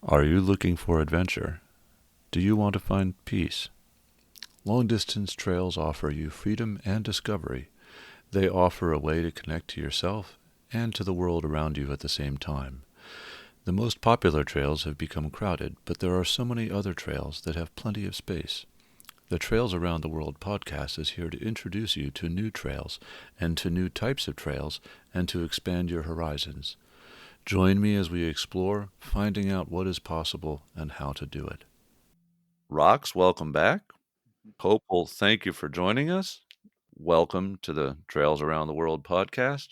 Are you looking for adventure? Do you want to find peace? Long-distance trails offer you freedom and discovery. They offer a way to connect to yourself and to the world around you at the same time. The most popular trails have become crowded, but there are so many other trails that have plenty of space. The Trails Around the World podcast is here to introduce you to new trails and to new types of trails and to expand your horizons. Join me as we explore, finding out what is possible and how to do it. Rox, welcome back. Hopeful, thank you for joining us. Welcome to the Trails Around the World podcast.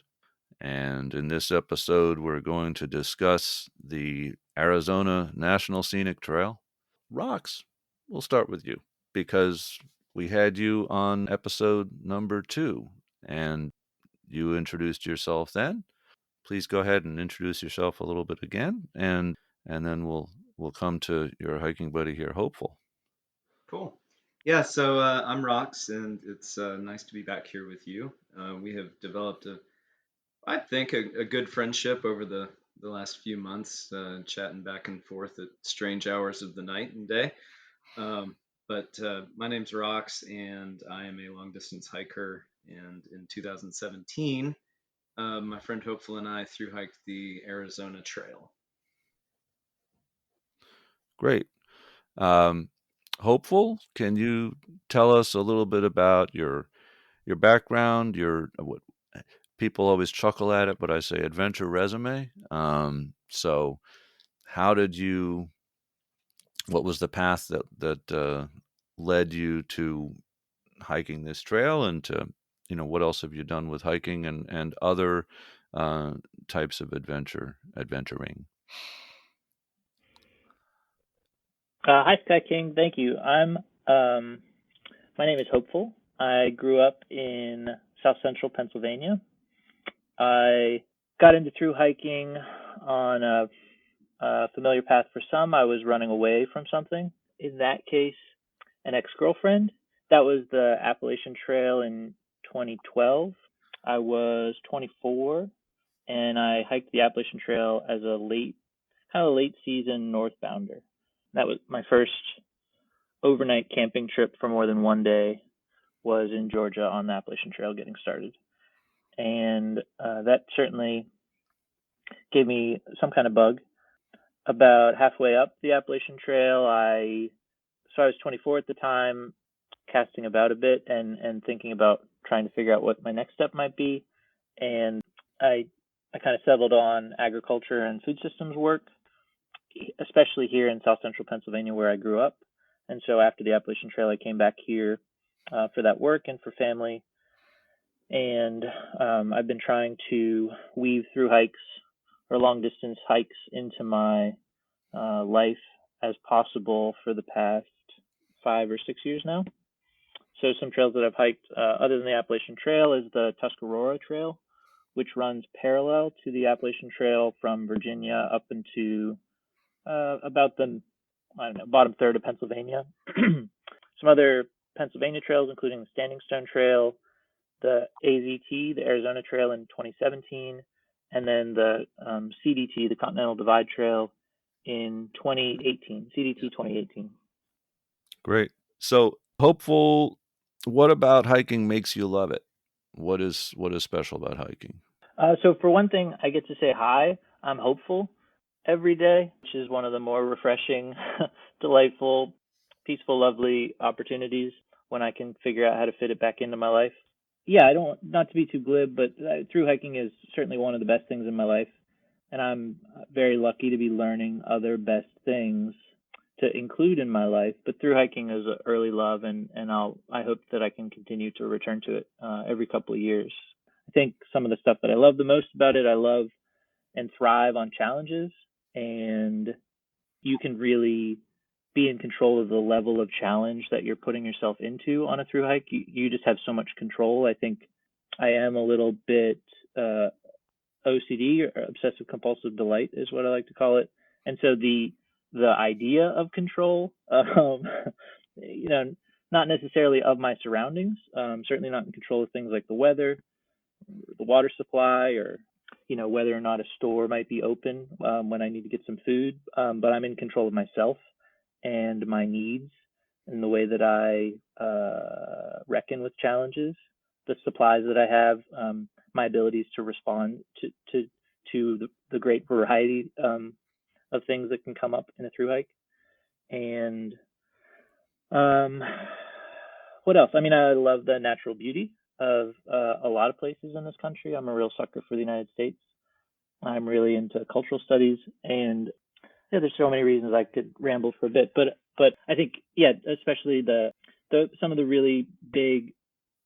And in this episode, we're going to discuss the Arizona National Scenic Trail. Rox, we'll start with you because we had you on episode number 2 and you introduced yourself then. Please go ahead and introduce yourself a little bit again, and then we'll come to your hiking buddy here, Hopeful. Cool. Yeah, so I'm Rox, and it's nice to be back here with you. We have developed I think, a good friendship over the last few months, chatting back and forth at strange hours of the night and day. But my name's Rox, and I am a long distance hiker. And in 2017, my friend Hopeful and I thru hiked the Arizona Trail. Great. Hopeful, can you tell us a little bit about your background, your what people always chuckle at it, but I say adventure resume. So how did you, what was the path that led you to hiking this trail, and to, what else have you done with hiking and other uh, types of adventuring? Hi, Sky King. Thank you. My name is Hopeful. I grew up in South Central Pennsylvania. I got into through hiking on a familiar path for some. I was running away from something. In that case, an ex-girlfriend. That was the Appalachian Trail in 2012. I was 24, and I hiked the Appalachian Trail as a late season northbounder. That was my first overnight camping trip for more than one day. Was in Georgia on the Appalachian Trail getting started. And that certainly gave me some kind of bug. About halfway up the Appalachian Trail, I was 24 at the time, casting about a bit and thinking about trying to figure out what my next step might be. And I kind of settled on agriculture and food systems work, especially here in South Central Pennsylvania where I grew up. And so after the Appalachian Trail, I came back here for that work and for family. And I've been trying to weave through hikes or long distance hikes into my life as possible for the past 5 or 6 years now. So some trails that I've hiked other than the Appalachian Trail is the Tuscarora Trail, which runs parallel to the Appalachian Trail from Virginia up into about the bottom third of Pennsylvania. Some other Pennsylvania trails, including the Standing Stone Trail, the AZT, the Arizona Trail in 2017, and then the CDT, the Continental Divide Trail in 2018, CDT 2018. Great. So Hopeful, what about hiking makes you love it? What is special about hiking? So for one thing, I get to say hi. I'm hopeful every day, which is one of the more refreshing, delightful, peaceful, lovely opportunities when I can figure out how to fit it back into my life. Yeah, I don't, not to be too glib, but through hiking is certainly one of the best things in my life. And I'm very lucky to be learning other best things to include in my life. But through hiking is an early love, and I hope that I can continue to return to it every couple of years. I think some of the stuff that I love the most about it, I love and thrive on challenges, and you can really be in control of the level of challenge that you're putting yourself into on a through hike. You just have so much control. I think I am a little bit OCD, or obsessive compulsive delight is what I like to call it. And so the idea of control, you know, not necessarily of my surroundings, certainly not in control of things like the weather, the water supply, or whether or not a store might be open when I need to get some food, but I'm in control of myself and my needs and the way that I reckon with challenges, the supplies that I have, my abilities to respond to the great variety of things that can come up in a through hike. And um, what else? I mean, I love the natural beauty of a lot of places in this country. I'm a real sucker for the United States. I'm really into cultural studies, and yeah, there's so many reasons I could ramble for a bit, but I think yeah, especially the some of the really big,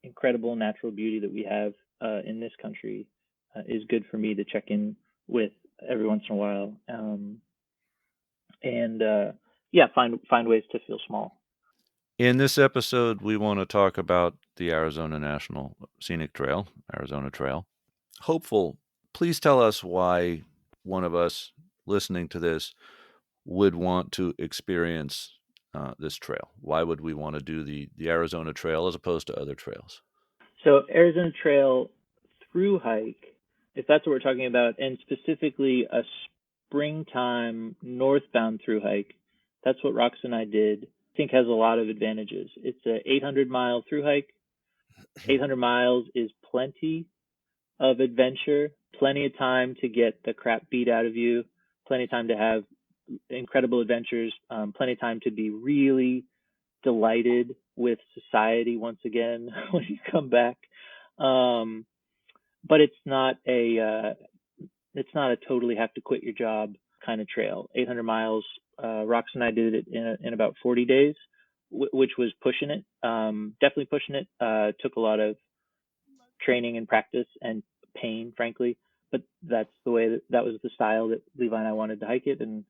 incredible natural beauty that we have in this country is good for me to check in with every once in a while, and yeah, find ways to feel small. In this episode, we want to talk about the Arizona National Scenic Trail, Arizona Trail. Hopeful, please tell us why one of us listening to this would want to experience this trail. Why would we want to do the Arizona Trail as opposed to other trails? So Arizona Trail through hike, if that's what we're talking about, and specifically a springtime northbound through hike, that's what Rox and I did. I think has a lot of advantages. It's a 800-mile through hike. 800 miles is plenty of adventure, plenty of time to get the crap beat out of you, plenty of time to have incredible adventures, plenty of time to be really delighted with society once again when you come back. Um, but it's not a totally have to quit your job kind of trail. 800 miles. Rox and I did it in about 40 days, which was pushing it. Definitely pushing it. Took a lot of training and practice and pain, frankly. But that's the way that was the style that Levi and I wanted to hike it. And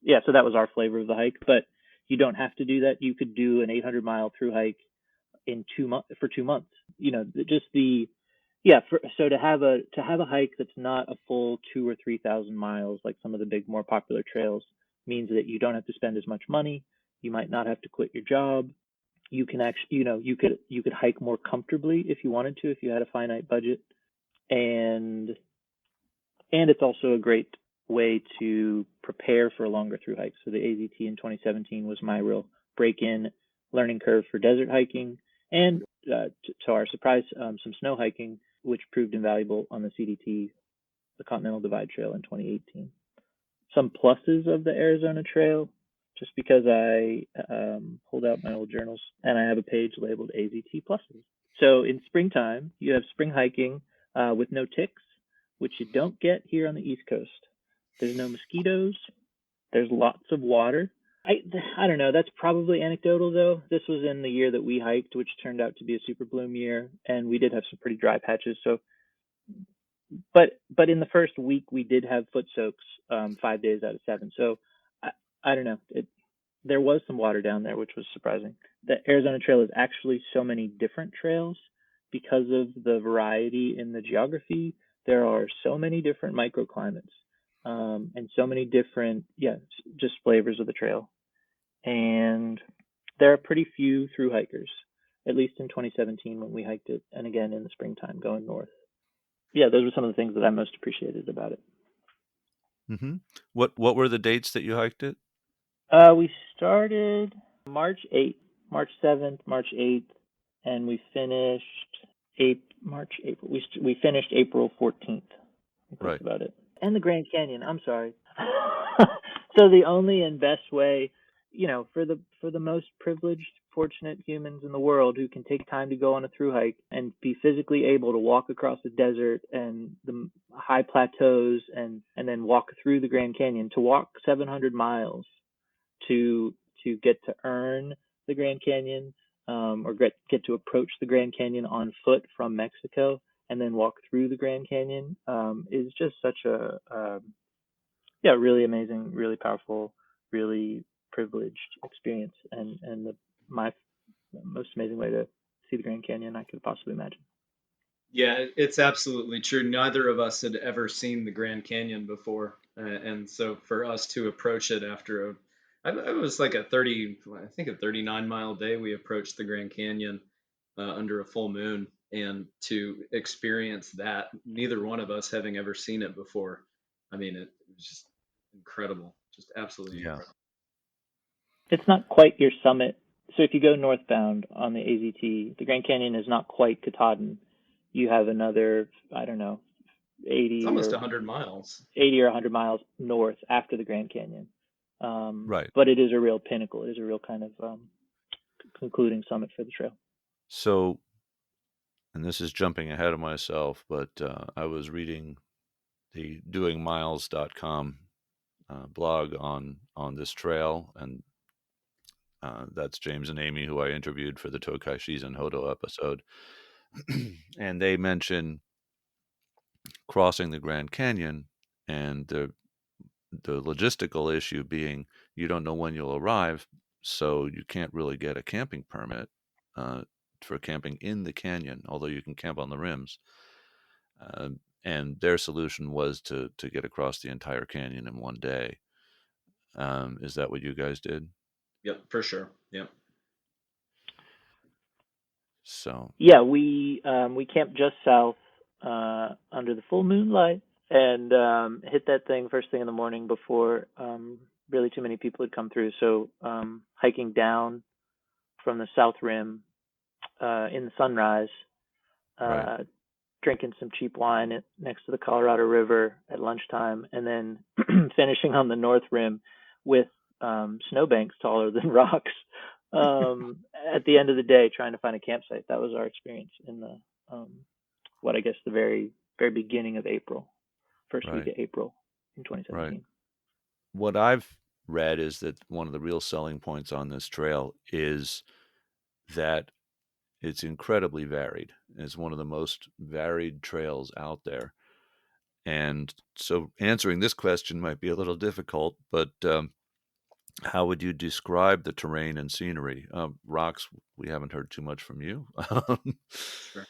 yeah, so that was our flavor of the hike. But you don't have to do that. You could do an 800-mile through hike in 2 months for 2 months. Just the yeah. So to have a hike that's not a full 2 or 3 thousand miles like some of the big more popular trails means that you don't have to spend as much money. You might not have to quit your job. You can actually you could hike more comfortably if you wanted to, if you had a finite budget, and it's also a great way to prepare for a longer through hike. So the AZT in 2017 was my real break-in learning curve for desert hiking, and to our surprise, some snow hiking, which proved invaluable on the CDT, the Continental Divide Trail in 2018. Some pluses of the Arizona Trail, just because I pulled out my old journals and I have a page labeled AZT pluses. So in springtime, you have spring hiking with no ticks, which you don't get here on the East Coast. There's no mosquitoes. There's lots of water. I don't know. That's probably anecdotal though. This was in the year that we hiked, which turned out to be a super bloom year, and we did have some pretty dry patches. So, but in the first week we did have foot soaks 5 days out of 7. So I don't know. There was some water down there, which was surprising. The Arizona Trail is actually so many different trails because of the variety in the geography. There are so many different microclimates and so many different, yeah, just flavors of the trail. And there are pretty few through hikers, at least in 2017 when we hiked it, and again in the springtime going north. Yeah, those were some of the things that I most appreciated about it. Mm-hmm. What were the dates that you hiked it? We started March 8th, March 7th, March 8th, and we finished March, April. We finished April 14th. That's Right. about it. And the Grand Canyon. I'm sorry. So the only and best way, for the most privileged, fortunate humans in the world who can take time to go on a through hike and be physically able to walk across the desert and the high plateaus and then walk through the Grand Canyon, to walk 700 miles to get to earn the Grand Canyon, or get to approach the Grand Canyon on foot from Mexico and then walk through the Grand Canyon, is just such a yeah, really amazing, really powerful, really privileged experience, and my most amazing way to see the Grand Canyon I could possibly imagine. Yeah, it's absolutely true. Neither of us had ever seen the Grand Canyon before, and so for us to approach it after it was like a 39-mile day, we approached the Grand Canyon. under a full moon, and to experience that, neither one of us having ever seen it before. I mean, it was just incredible, just absolutely Yeah. incredible. It's not quite your summit. So if you go northbound on the AZT, the Grand Canyon is not quite Katahdin. You have another, I don't know, It's 80 almost or 100 miles. 80 or 100 miles north after the Grand Canyon. Right. But it is a real pinnacle. It is a real kind of concluding summit for the trail. So, and this is jumping ahead of myself, but I was reading the doingmiles.com blog on this trail, and that's James and Amy, who I interviewed for the Tokai Shizen Hodo episode. And they mention crossing the Grand Canyon and the logistical issue being you don't know when you'll arrive, so you can't really get a camping permit uh, for camping in the canyon, although you can camp on the rims. And their solution was to get across the entire canyon in one day. Is that what you guys did? Yep, for sure. Yep. So, Yeah, we camped just south under the full moonlight and hit that thing first thing in the morning before really too many people had come through. So hiking down from the south rim in the sunrise, right, uh, drinking some cheap wine next to the Colorado River at lunchtime, and then finishing on the north rim with snowbanks taller than rocks at the end of the day, trying to find a campsite. That was our experience in the what I guess the very beginning of April, first week right, of April in right. 2017. What I've read is that one of the real selling points on this trail is that it's incredibly varied. It's one of the most varied trails out there. And so answering this question might be a little difficult, but how would you describe the terrain and scenery? Rocks, we haven't heard too much from you. Sure.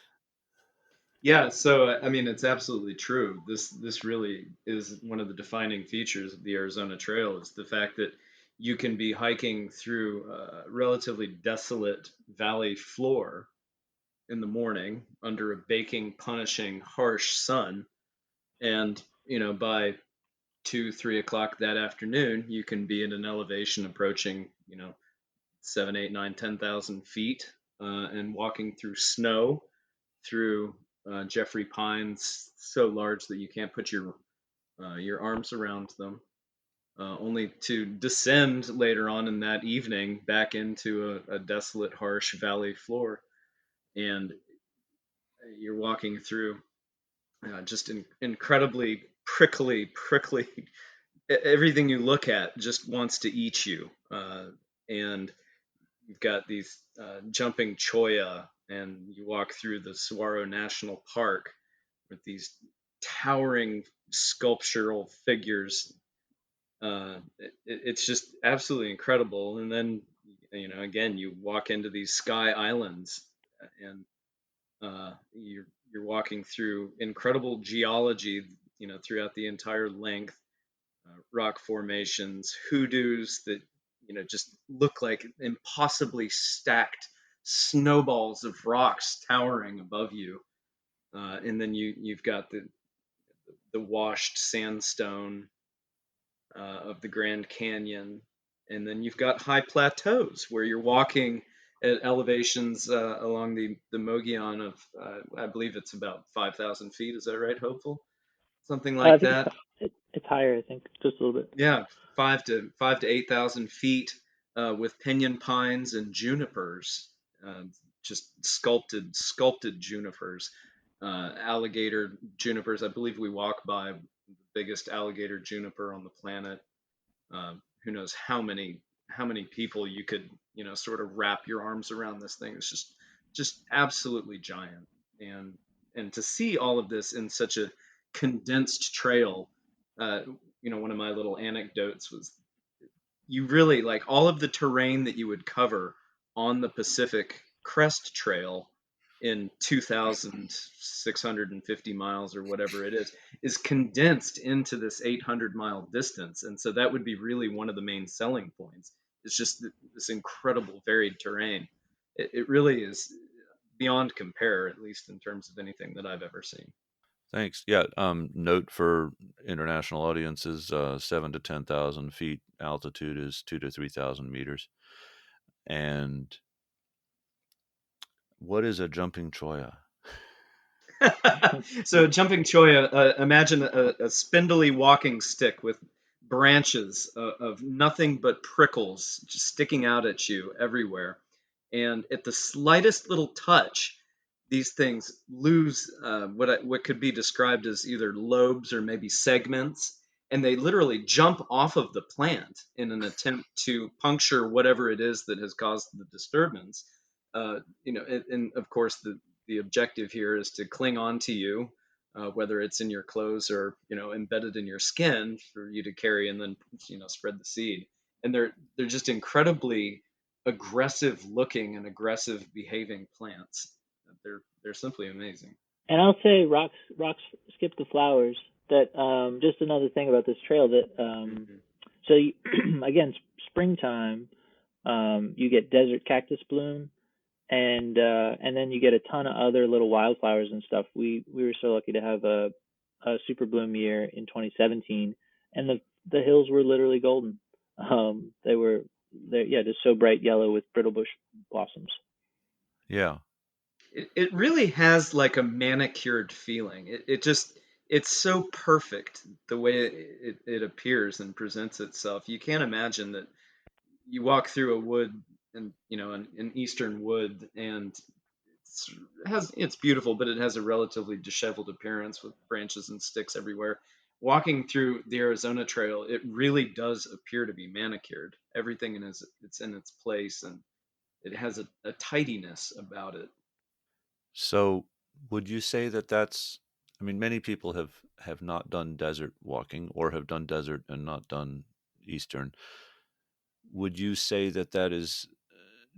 Yeah, so I mean, it's absolutely true. This really is one of the defining features of the Arizona Trail is the fact that you can be hiking through a relatively desolate valley floor in the morning under a baking, punishing, harsh sun, and by 2, 3 o'clock that afternoon, you can be at an elevation approaching 7, 8, 9, 10,000 feet, and walking through snow through Jeffrey pines so large that you can't put your arms around them, only to descend later on in that evening back into a desolate, harsh valley floor, and you're walking through just incredibly prickly. Everything you look at just wants to eat you, and you've got these jumping cholla, and you walk through the Saguaro National Park with these towering sculptural figures. It's just absolutely incredible. And then, again, you walk into these sky islands, and you're walking through incredible geology, throughout the entire length, rock formations, hoodoos that just look like impossibly stacked snowballs of rocks towering above you. And then you've got the washed sandstone of the Grand Canyon, and then you've got high plateaus where you're walking at elevations along the Mogollon of I believe it's about 5,000 feet. Is that right, Hopeful? Something I like think that. it's higher. I think just a little bit. Yeah, 5 to 8,000 feet, with pinyon pines and junipers, uh, just sculpted junipers, alligator junipers. I believe we walk by the biggest alligator juniper on the planet. Who knows how many people you could sort of wrap your arms around this thing. It's just absolutely giant, and to see all of this in such a condensed trail. uh, One of my little anecdotes was you really like all of the terrain that you would cover on the Pacific Crest Trail in 2,650 miles or whatever it is condensed into this 800-mile distance. And so that would be really one of the main selling points. It's just this incredible varied terrain. It really is beyond compare, at least in terms of anything that I've ever seen. Thanks. Yeah. Note for international audiences: 7 to 10,000 feet altitude is 2 to 3,000 meters. And what is a jumping cholla? So jumping choya, imagine a spindly walking stick with branches of nothing but prickles just sticking out at you everywhere. And at the slightest little touch, these things lose what could be described as either lobes or maybe segments, and they literally jump off of the plant in an attempt to puncture whatever it is that has caused the disturbance. And of course the objective here is to cling on to you, whether it's in your clothes or embedded in your skin for you to carry and then spread the seed. And they're just incredibly aggressive looking and aggressive behaving plants. They're simply amazing. And I'll say rocks skip the flowers. That just another thing about this trail that Mhm. so you, again springtime, you get desert cactus bloom, and then you get a ton of other little wildflowers and stuff. We were so lucky to have a super bloom year in 2017, and the hills were literally golden. They yeah, just so bright yellow with brittle bush blossoms. Yeah. It really has like a manicured feeling. It's so perfect the way it appears and presents itself. You can't imagine that you walk through a wood and an eastern wood, and it's beautiful, but it has a relatively disheveled appearance with branches and sticks everywhere. Walking through the Arizona Trail, it really does appear to be manicured. Everything it's in its place, and it has a tidiness about it. So, would you say that that's? I mean, many people have not done desert walking or have done desert and not done eastern. Would you say that that is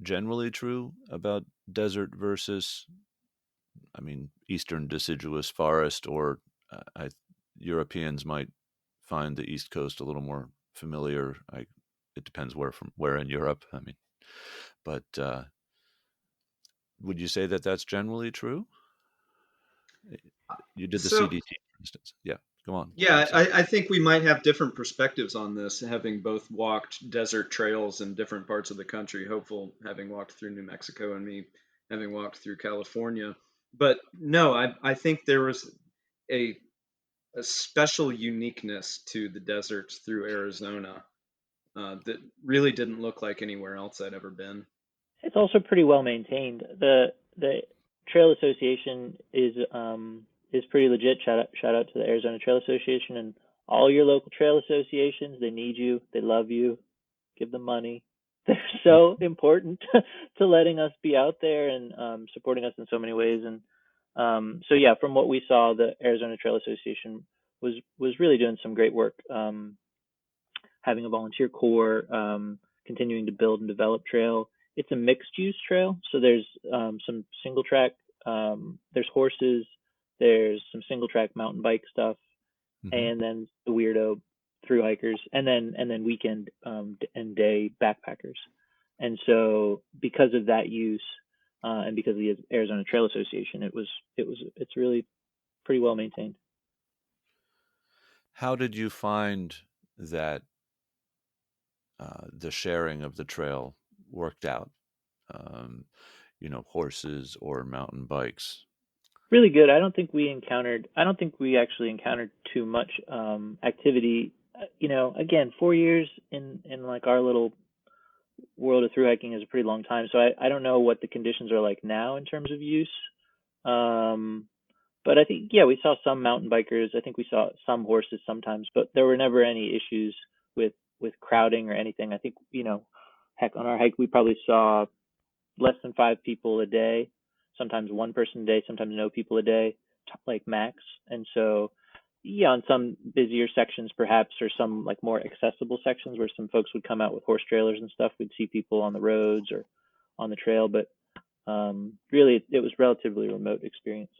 generally true about desert versus, I mean, eastern deciduous forest, or Europeans might find the East Coast a little more familiar. It depends where in Europe. I mean, but would you say that that's generally true? You did the So CDT, for instance. Yeah, go on. I'm yeah, sorry. I think we might have different perspectives on this, having both walked desert trails in different parts of the country. Hopeful having walked through New Mexico and me having walked through California. But no, I think there was a a special uniqueness to the deserts through Arizona that really didn't look like anywhere else I'd ever been. It's also pretty well maintained. The Trail Association is pretty legit. Shout out to the Arizona Trail Association and all your local trail associations. They need you. They love you. Give them money. They're so important to letting us be out there and supporting us in so many ways. And so yeah, from what we saw, the Arizona Trail Association was really doing some great work, having a volunteer corps, continuing to build and develop trail. It's a mixed use trail, so there's some single track, there's horses, there's some single track mountain bike stuff, Mm-hmm. and then the weirdo through hikers, and then weekend and day backpackers. And so because of that use, and because of the Arizona Trail Association, it's really pretty well maintained. How did you find that the sharing of the trail worked out? Um, horses or mountain bikes. Really good. I don't think we actually encountered too much activity. Again, 4 years in like our little world of through hiking is a pretty long time. So I don't know what the conditions are like now in terms of use. Um, but I think, yeah, we saw some mountain bikers. I think we saw some horses sometimes, but there were never any issues with crowding or anything. I think, heck, on our hike we probably saw less than 5 people a day, sometimes one person a day, sometimes no people a day, like max. And so, yeah, on some busier sections perhaps, or some like more accessible sections where some folks would come out with horse trailers and stuff, we'd see people on the roads or on the trail. But really, it was relatively remote experience.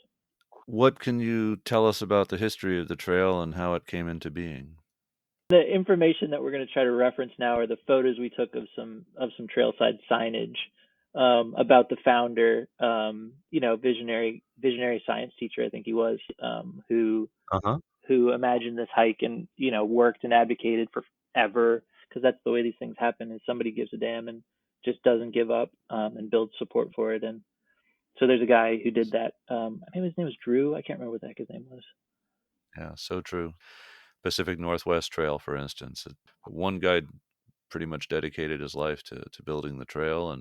What can you tell us about the history of the trail and how it came into being? The information that we're going to try to reference now are the photos we took of some trailside signage. about the founder, visionary science teacher, I think he was, Uh-huh. who imagined this hike and, worked and advocated for ever, because that's the way these things happen, is somebody gives a damn and just doesn't give up, and builds support for it. And so there's a guy who did that. I think his name was Drew. I can't remember what the heck his name was. Yeah, so true. Pacific Northwest Trail, for instance. One guy pretty much dedicated his life to building the trail,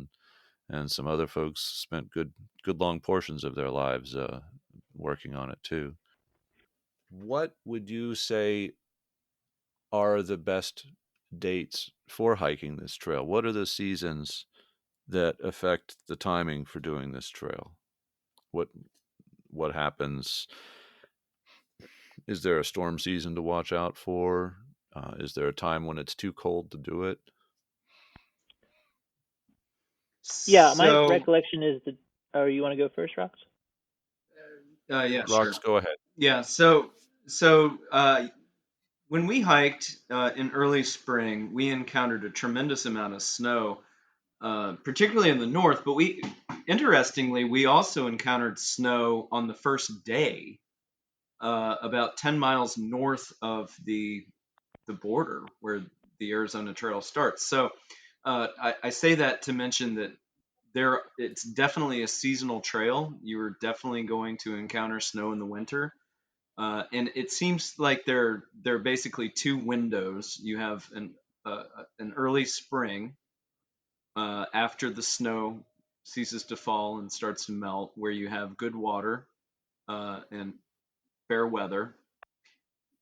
and some other folks spent good long portions of their lives working on it too. What would you say are the best dates for hiking this trail? What are the seasons that affect the timing for doing this trail? What what happens? Is there a storm season to watch out for? Is there a time when it's too cold to do it? Yeah, my So, recollection is that. Oh, you want to go first, Rox? yeah, Rox, sure. go ahead. Yeah, so when we hiked in early spring, we encountered a tremendous amount of snow, particularly in the north. But interestingly, we also encountered snow on the first day, about 10 miles north of the border where the Arizona Trail starts. So I say that to mention that it's definitely a seasonal trail. You are definitely going to encounter snow in the winter. And it seems like there are basically two windows. You have an early spring, after the snow ceases to fall and starts to melt, where you have good water and fair weather.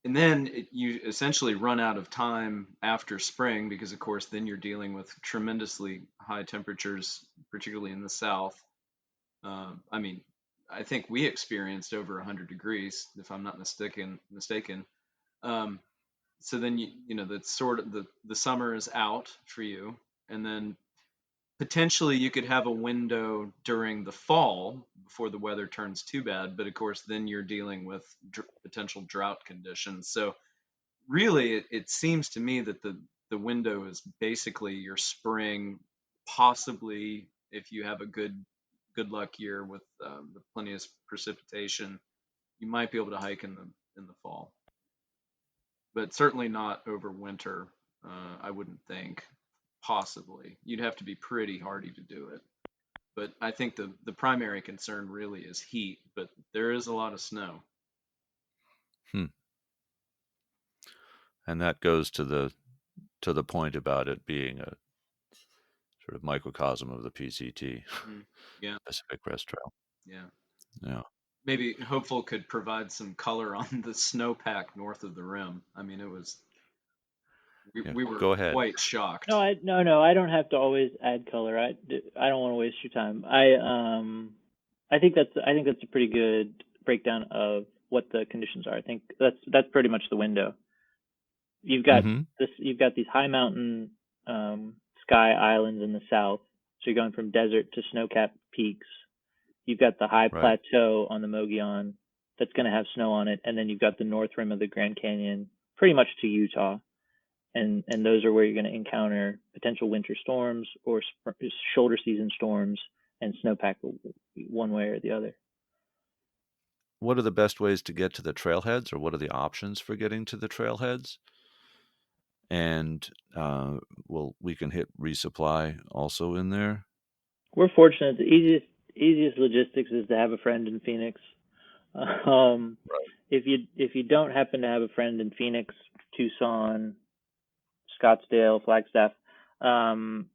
And then you essentially run out of time after spring because, of course, then you're dealing with tremendously high temperatures, particularly in the south. I mean, I think we experienced over 100 degrees, if I'm not mistaken. Um, so then that's sort of the summer is out for you, and then potentially you could have a window during the fall before the weather turns too bad. But of course, then you're dealing with potential drought conditions. So really, it seems to me that the window is basically your spring, possibly if you have a good luck year with plenty of precipitation, you might be able to hike in the fall, but certainly not over winter. I wouldn't think. Possibly, you'd have to be pretty hardy to do it. But I think the primary concern really is heat. But there is a lot of snow. Hmm. And that goes to the point about it being a sort of microcosm of the PCT, Hmm. Yeah, Pacific Crest Trail. yeah. Yeah, Maybe Hopeful could provide some color on the snowpack north of the rim. I mean, yeah. we were Go ahead. quite shocked. No, I don't have to always add color. I don't want to waste your time. I think that's a pretty good breakdown of what the conditions are. I think that's pretty much the window. You've got Mm-hmm. you've got these high mountain, sky islands in the south. So you're going from desert to snow-capped peaks. You've got the high Right. plateau on the Mogollon that's going to have snow on it, and then you've got the north rim of the Grand Canyon, pretty much to Utah, and those are where you're going to encounter potential winter storms or shoulder season storms and snowpack one way or the other. What are the best ways to get to the trailheads, or what are the options for getting to the trailheads? And well, we can hit resupply also in there. We're fortunate. The easiest logistics is to have a friend in Phoenix. Um, Right. if you don't happen to have a friend in Phoenix, Tucson, Scottsdale, Flagstaff, um,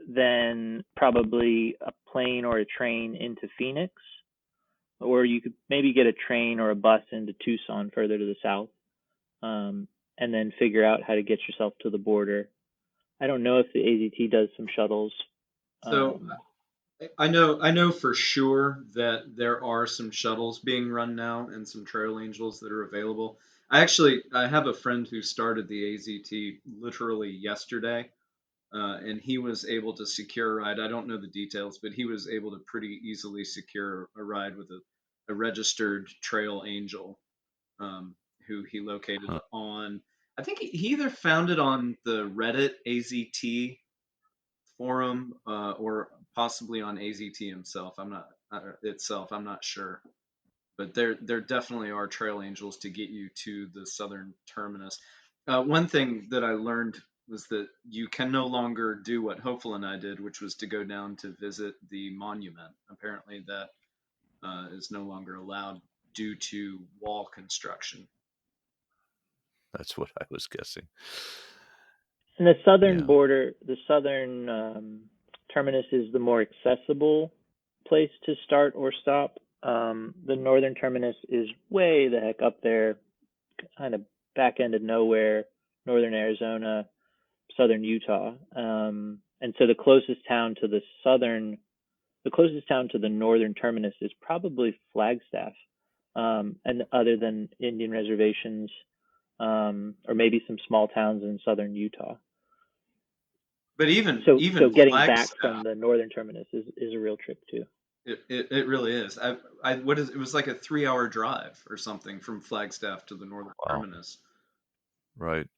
then probably a plane or a train into Phoenix, or you could maybe get a train or a bus into Tucson, further to the south, and then figure out how to get yourself to the border. I don't know if the AZT does some shuttles. So Um, I know for sure that there are some shuttles being run now and some Trail Angels that are available. I have a friend who started the AZT literally yesterday, and he was able to secure a ride. I don't know the details, but he was able to pretty easily secure a ride with a registered Trail Angel, who he located Huh. on. I think he either found it on the Reddit AZT forum, or possibly on AZT himself. I'm not itself. I'm not sure, but there definitely are trail angels to get you to the southern terminus. One thing that I learned was that you can no longer do what Hopeful and I did, which was to go down to visit the monument. Apparently, that is no longer allowed due to wall construction. That's what I was guessing. And the southern Yeah, border, the southern terminus is the more accessible place to start or stop. The northern terminus is way the heck up there, kind of back end of nowhere, northern Arizona, southern Utah. And so the closest town to the northern terminus is probably Flagstaff. And other than Indian reservations, or maybe some small towns in southern Utah. But So even getting back Flagstaff, from the northern terminus is a real trip too. it really is. I what is it was like a 3 hour drive or something from Flagstaff to the northern wow, terminus. right.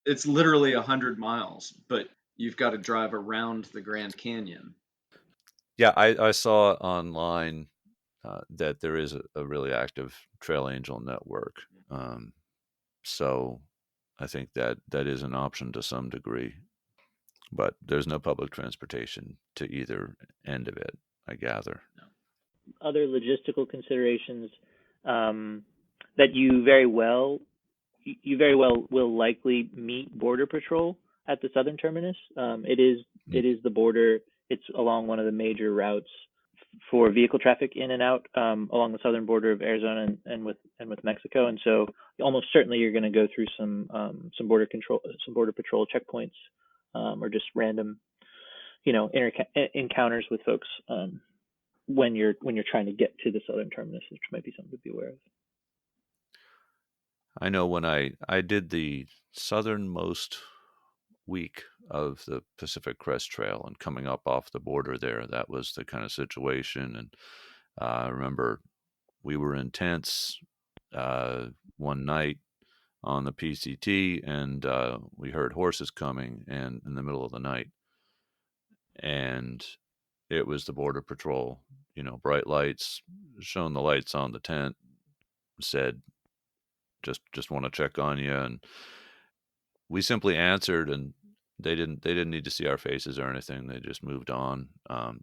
It's literally 100 miles, but you've got to drive around the Grand Canyon. Yeah, I saw online that there is a really active trail angel network. Um, so I think that that is an option to some degree, but there's no public transportation to either end of it, I gather. No. Other logistical considerations, that you very well will likely meet border patrol at the southern terminus. Mm. It is the border. It's along one of the major routes for vehicle traffic in and out, along the southern border of Arizona and with Mexico. And so almost certainly you're going to go through some border patrol checkpoints, or just random, encounters with folks, when you're trying to get to the southern terminus, which might be something to be aware of. I know when I did the southernmost week of the Pacific Crest Trail and coming up off the border there, that was the kind of situation. And I remember we were in tents one night on the PCT, and we heard horses coming, and in the middle of the night, and it was the border patrol. You know, bright lights, shone the lights on the tent, said, "Just want to check on you," and we simply answered, and they didn't need to see our faces or anything. They just moved on.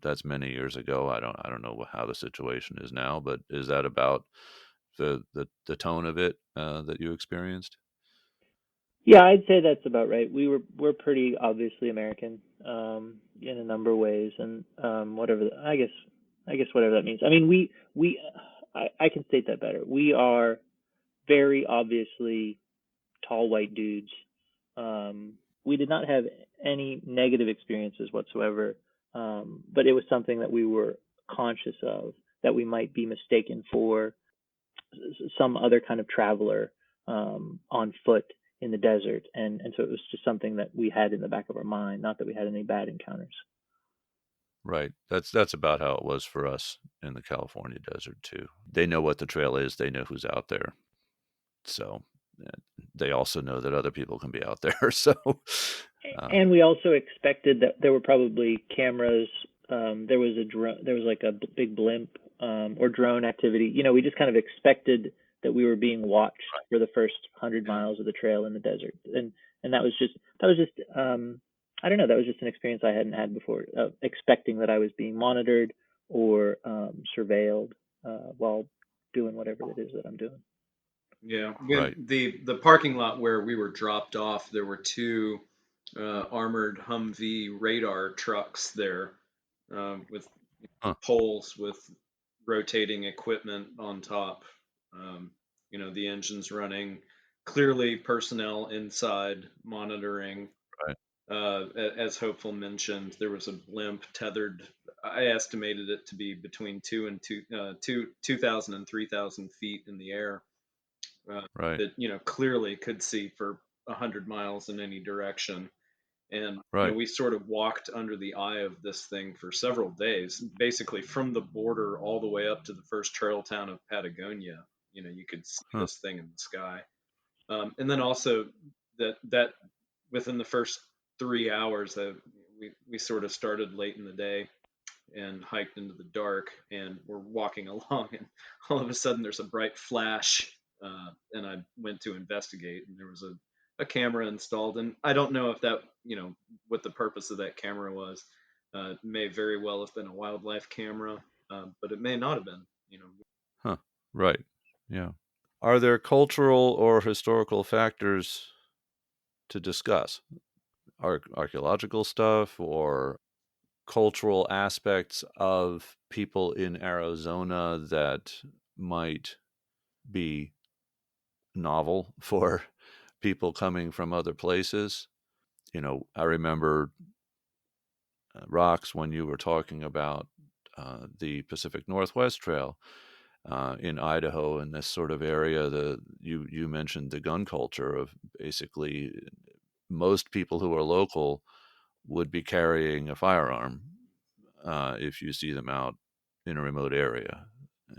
That's many years ago. I don't know how the situation is now, but is that about the tone of it that you experienced? Yeah, I'd say that's about right. We're pretty obviously American, in a number of ways, and I guess whatever that means. I mean, I can state that better. We are very obviously tall white dudes. We did not have any negative experiences whatsoever, but it was something that we were conscious of, that we might be mistaken for some other kind of traveler, on foot in the desert, and so it was just something that we had in the back of our mind, not that we had any bad encounters. Right. That's about how it was for us in the California desert too. They know what the trail is. They know who's out there. So uh, they also know that other people can be out there. So And um, we also expected that there were probably cameras. There was a drone. There was like a big blimp, or drone activity. We just kind of expected that we were being watched for the first 100 miles of the trail in the desert, and that was just I don't know. That was just an experience I hadn't had before, expecting that I was being monitored or, surveilled, while doing whatever it is that I'm doing. Yeah, right, when the parking lot where we were dropped off, there were two armored Humvee radar trucks there, with huh, poles with rotating equipment on top. Um, the engines running. Clearly, personnel inside monitoring. right, As Hopeful mentioned, there was a blimp tethered. I estimated it to be between 2,000 and 3,000 feet in the air, uh, right, that clearly could see for 100 miles in any direction. And right, we sort of walked under the eye of this thing for several days, basically from the border all the way up to the first trail town of Patagonia. You could see huh, this thing in the sky. And then also that within the first 3 hours, we sort of started late in the day. and hiked into the dark, and we're walking along, and all of a sudden there's a bright flash, and I went to investigate, and there was a camera installed, and I don't know if that, what the purpose of that camera was. It may very well have been a wildlife camera, but it may not have been. Huh. Right. Yeah. Are there cultural or historical factors to discuss? Archaeological stuff or cultural aspects of people in Arizona that might be novel for people coming from other places? I remember Rocks when you were talking about the Pacific Northwest Trail in Idaho and this sort of area. You mentioned the gun culture of basically most people who are local would be carrying a firearm if you see them out in a remote area,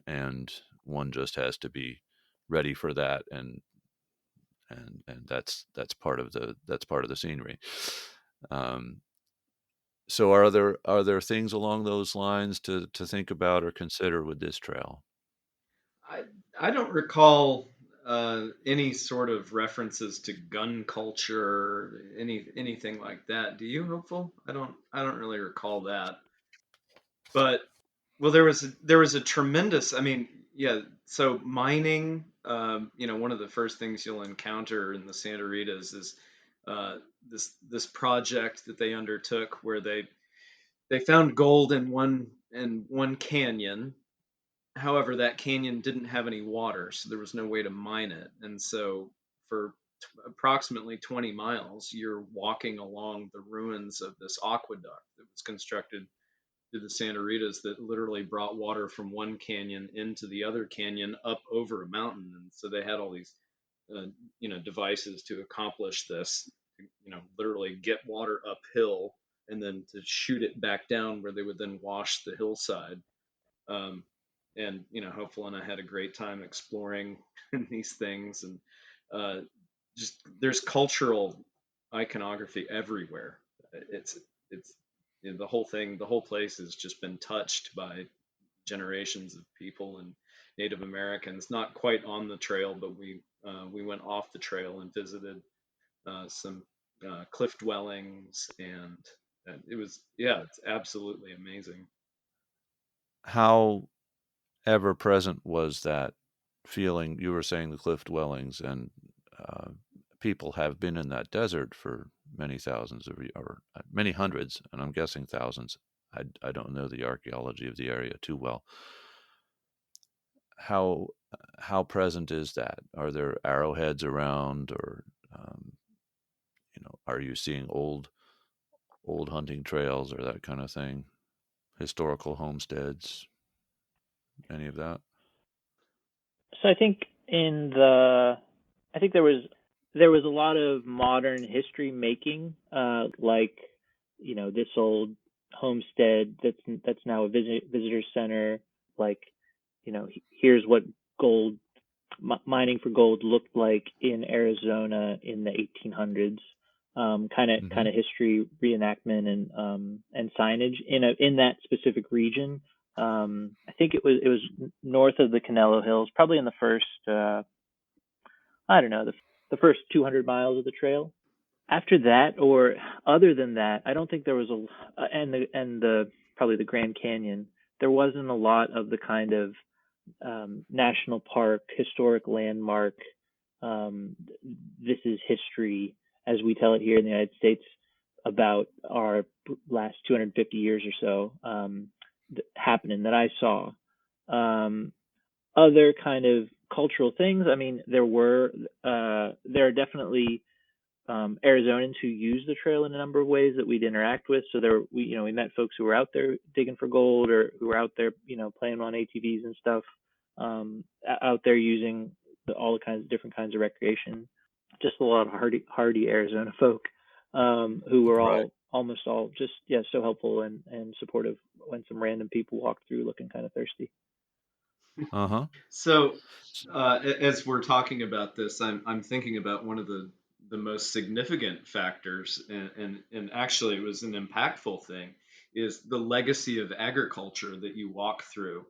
and one just has to be ready for that, and that's part of the scenery. Um, so are there things along those lines to think about or consider with this trail? I I don't recall any sort of references to gun culture, anything like that. Do you, Hopeful? I don't really recall that. But well, there was a tremendous. I mean, yeah. So mining, one of the first things you'll encounter in the Santa Ritas is uh, this project that they undertook where they found gold in one canyon. However, that canyon didn't have any water, so there was no way to mine it. And so for approximately 20 miles, you're walking along the ruins of this aqueduct that was constructed through the Santa Ritas that literally brought water from one canyon into the other canyon up over a mountain. And so they had all these, devices to accomplish this, literally get water uphill and then to shoot it back down where they would then wash the hillside. Um, and Hopeful and I had a great time exploring these things, and uh, just there's cultural iconography everywhere. It's the whole thing, the whole place has just been touched by generations of people and Native Americans. Not quite on the trail, but we went off the trail and visited some cliff dwellings, and it was, yeah, it's absolutely amazing. How ever present was that feeling? You were saying the cliff dwellings, and uh, people have been in that desert for many thousands of or many hundreds, and I'm guessing thousands. I don't know the archaeology of the area too well. How how present is that? Are there arrowheads around, or are you seeing old hunting trails or that kind of thing? Historical homesteads, any of that? So I think there was a lot of modern history making, like this old homestead that's now a visitor center. Like here's what gold mining for gold looked like in Arizona in the 1800s. Kind of Mm-hmm. kind of history reenactment and signage in that specific region. I think it was north of the Canelo Hills, probably in the first I don't know the first 200 miles of the trail. After that, or other than that, I don't think there was and the probably the Grand Canyon. There wasn't a lot of the kind of national park, historic landmark. Um, this is history as we tell it here in the United States about our last 250 years or so happening that I saw. Um, Other kind of cultural things. I mean, there are definitely Arizonans who use the trail in a number of ways that we'd interact with. So we met folks who were out there digging for gold, or who were out there, playing on ATVs and stuff, out there using all the kinds of different kinds of recreation. Just a lot of hardy Arizona folk, who were Right. almost all just, yeah, so helpful and supportive when some random people walked through looking kind of thirsty. Uh huh. So, as we're talking about this, I'm thinking about one of the most significant factors, and actually it was an impactful thing, is the legacy of agriculture that you walk through.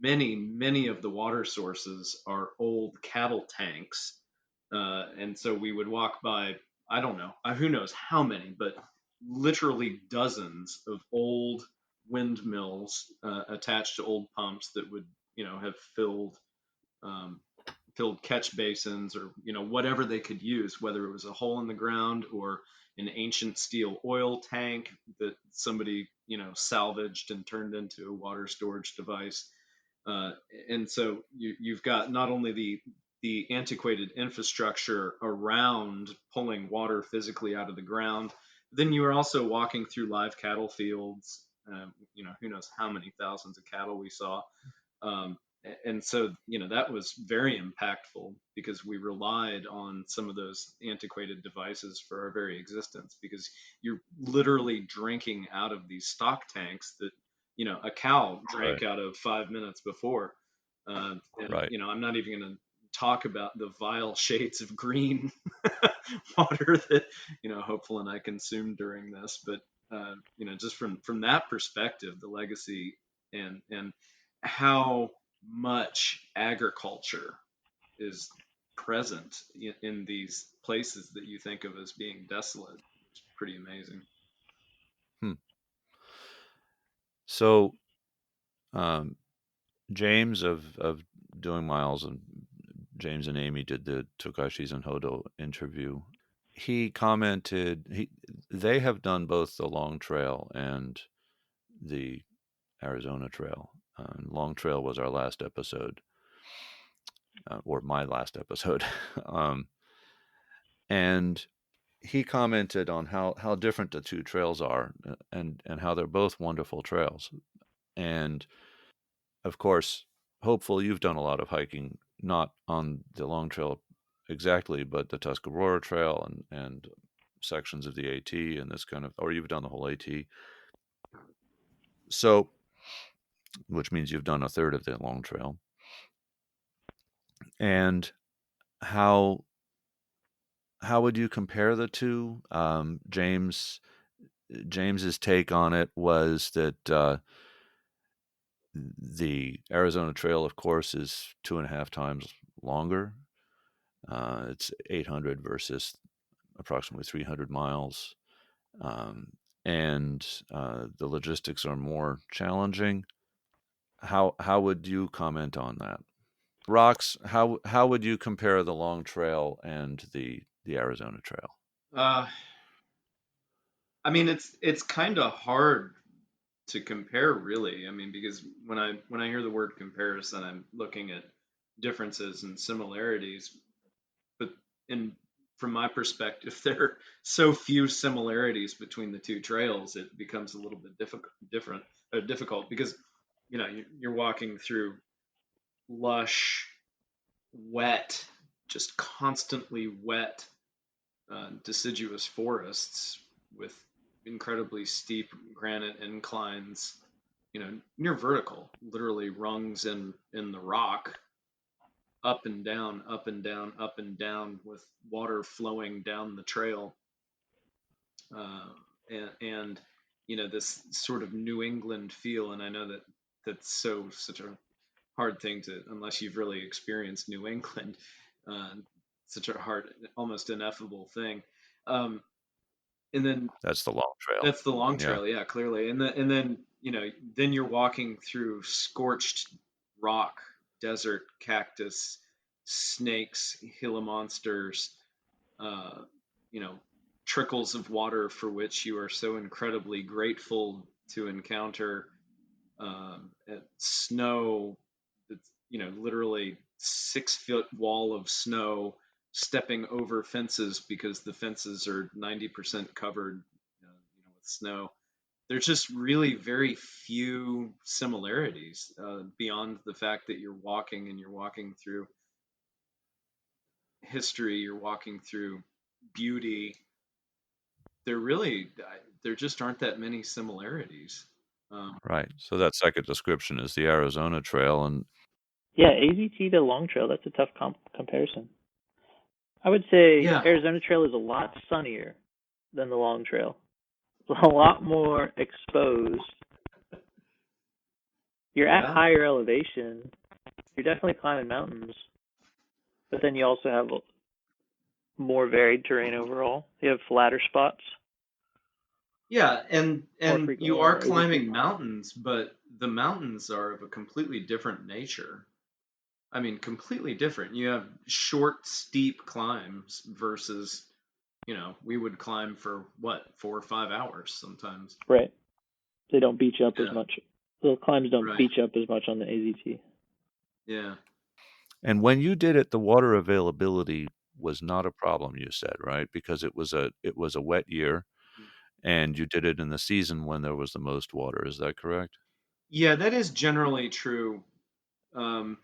Many of the water sources are old cattle tanks. And so we would walk by, I don't know, who knows how many, but literally dozens of old windmills attached to old pumps that would, have um, filled catch basins or whatever they could use, whether it was a hole in the ground or an ancient steel oil tank that somebody salvaged and turned into a water storage device. uh, and so you've got not only the antiquated infrastructure around pulling water physically out of the ground, but then you are also walking through live cattle fields. Who knows how many thousands of cattle we saw. um, and so, that was very impactful because we relied on some of those antiquated devices for our very existence, because you're literally drinking out of these stock tanks that, a cow drank Right. out of 5 minutes before. And, Right. I'm not even going to talk about the vile shades of green water that, Hopeful and I consumed during this. But, just from that perspective, the legacy and how much agriculture is present in these places that you think of as being desolate. It's pretty amazing. Hmm. So, um, James of Doing Miles, and James and Amy did the Tokashis and Hodo interview. He commented they have done both the Long Trail and the Arizona Trail. Long Trail was our last episode, or my last episode. um, and he commented on how different the two trails are, and how they're both wonderful trails. And of course, Hopeful, you've done a lot of hiking, not on the Long Trail exactly, but the Tuscarora Trail and sections of the AT and this kind of, or you've done the whole AT. So, which means you've done a third of the Long Trail. And how would you compare the two? James's take on it was that the Arizona Trail, of course, is 2.5 times longer. It's 800 versus approximately 300 miles, um, and the logistics are more challenging. How would you comment on that? Rocks, how would you compare the Long Trail and the Arizona Trail? Uh, I mean, it's kind of hard to compare, really. I mean, because when I hear the word comparison, I'm looking at differences and similarities. But in from my perspective, there are so few similarities between the two trails, it becomes a little bit difficult because you're walking through lush, wet, just constantly wet, deciduous forests with incredibly steep granite inclines, near vertical, literally rungs in the rock, up and down, up and down, up and down, with water flowing down the trail. And this sort of New England feel. And I know that that's such a hard thing to, unless you've really experienced New England, uh, such a hard, almost ineffable thing. Um, and then That's the Long Trail. that's the Long Yeah. Trail, yeah, clearly. And then then you're walking through scorched rock, desert, cactus, snakes, Gila monsters, uh, you know, trickles of water for which you are so incredibly grateful to encounter, snow that's, literally 6 foot wall of snow, stepping over fences because the fences are 90% covered, with snow. There's just really very few similarities, beyond the fact that you're walking through history, you're walking through beauty. There really, there just aren't that many similarities. Um, Right. So that second description is the Arizona Trail, and Yeah, AZT to Long Trail, that's a tough comparison. I would say yeah, Arizona Trail is a lot sunnier than the Long Trail. a lot more exposed. You're at Yeah. higher elevation. You're definitely climbing mountains, but then you also have more varied terrain overall. You have flatter spots Yeah, more and frequently you on are the AZT. climbing mountains, but the mountains are of a completely different nature. I mean, completely different. You have short, steep climbs versus, we would climb for what, 4 or 5 hours sometimes. Right. They don't beach up as Yeah, much. The climbs don't right. beach up as much on the AZT. Yeah. And when you did it, the water availability was not a problem, you said, right? Because it was a wet year and you did it in the season when there was the most water. Is that correct? Yeah, that is generally true. Um,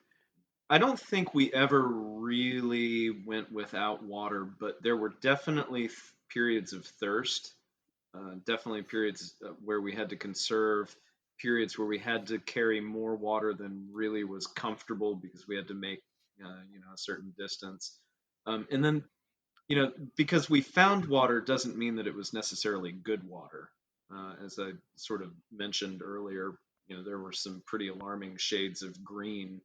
I don't think we ever really went without water, but there were definitely periods of thirst, definitely periods where we had to conserve, periods where we had to carry more water than really was comfortable because we had to make, a certain distance. And then, because we found water doesn't mean that it was necessarily good water. As I sort of mentioned earlier, there were some pretty alarming shades of green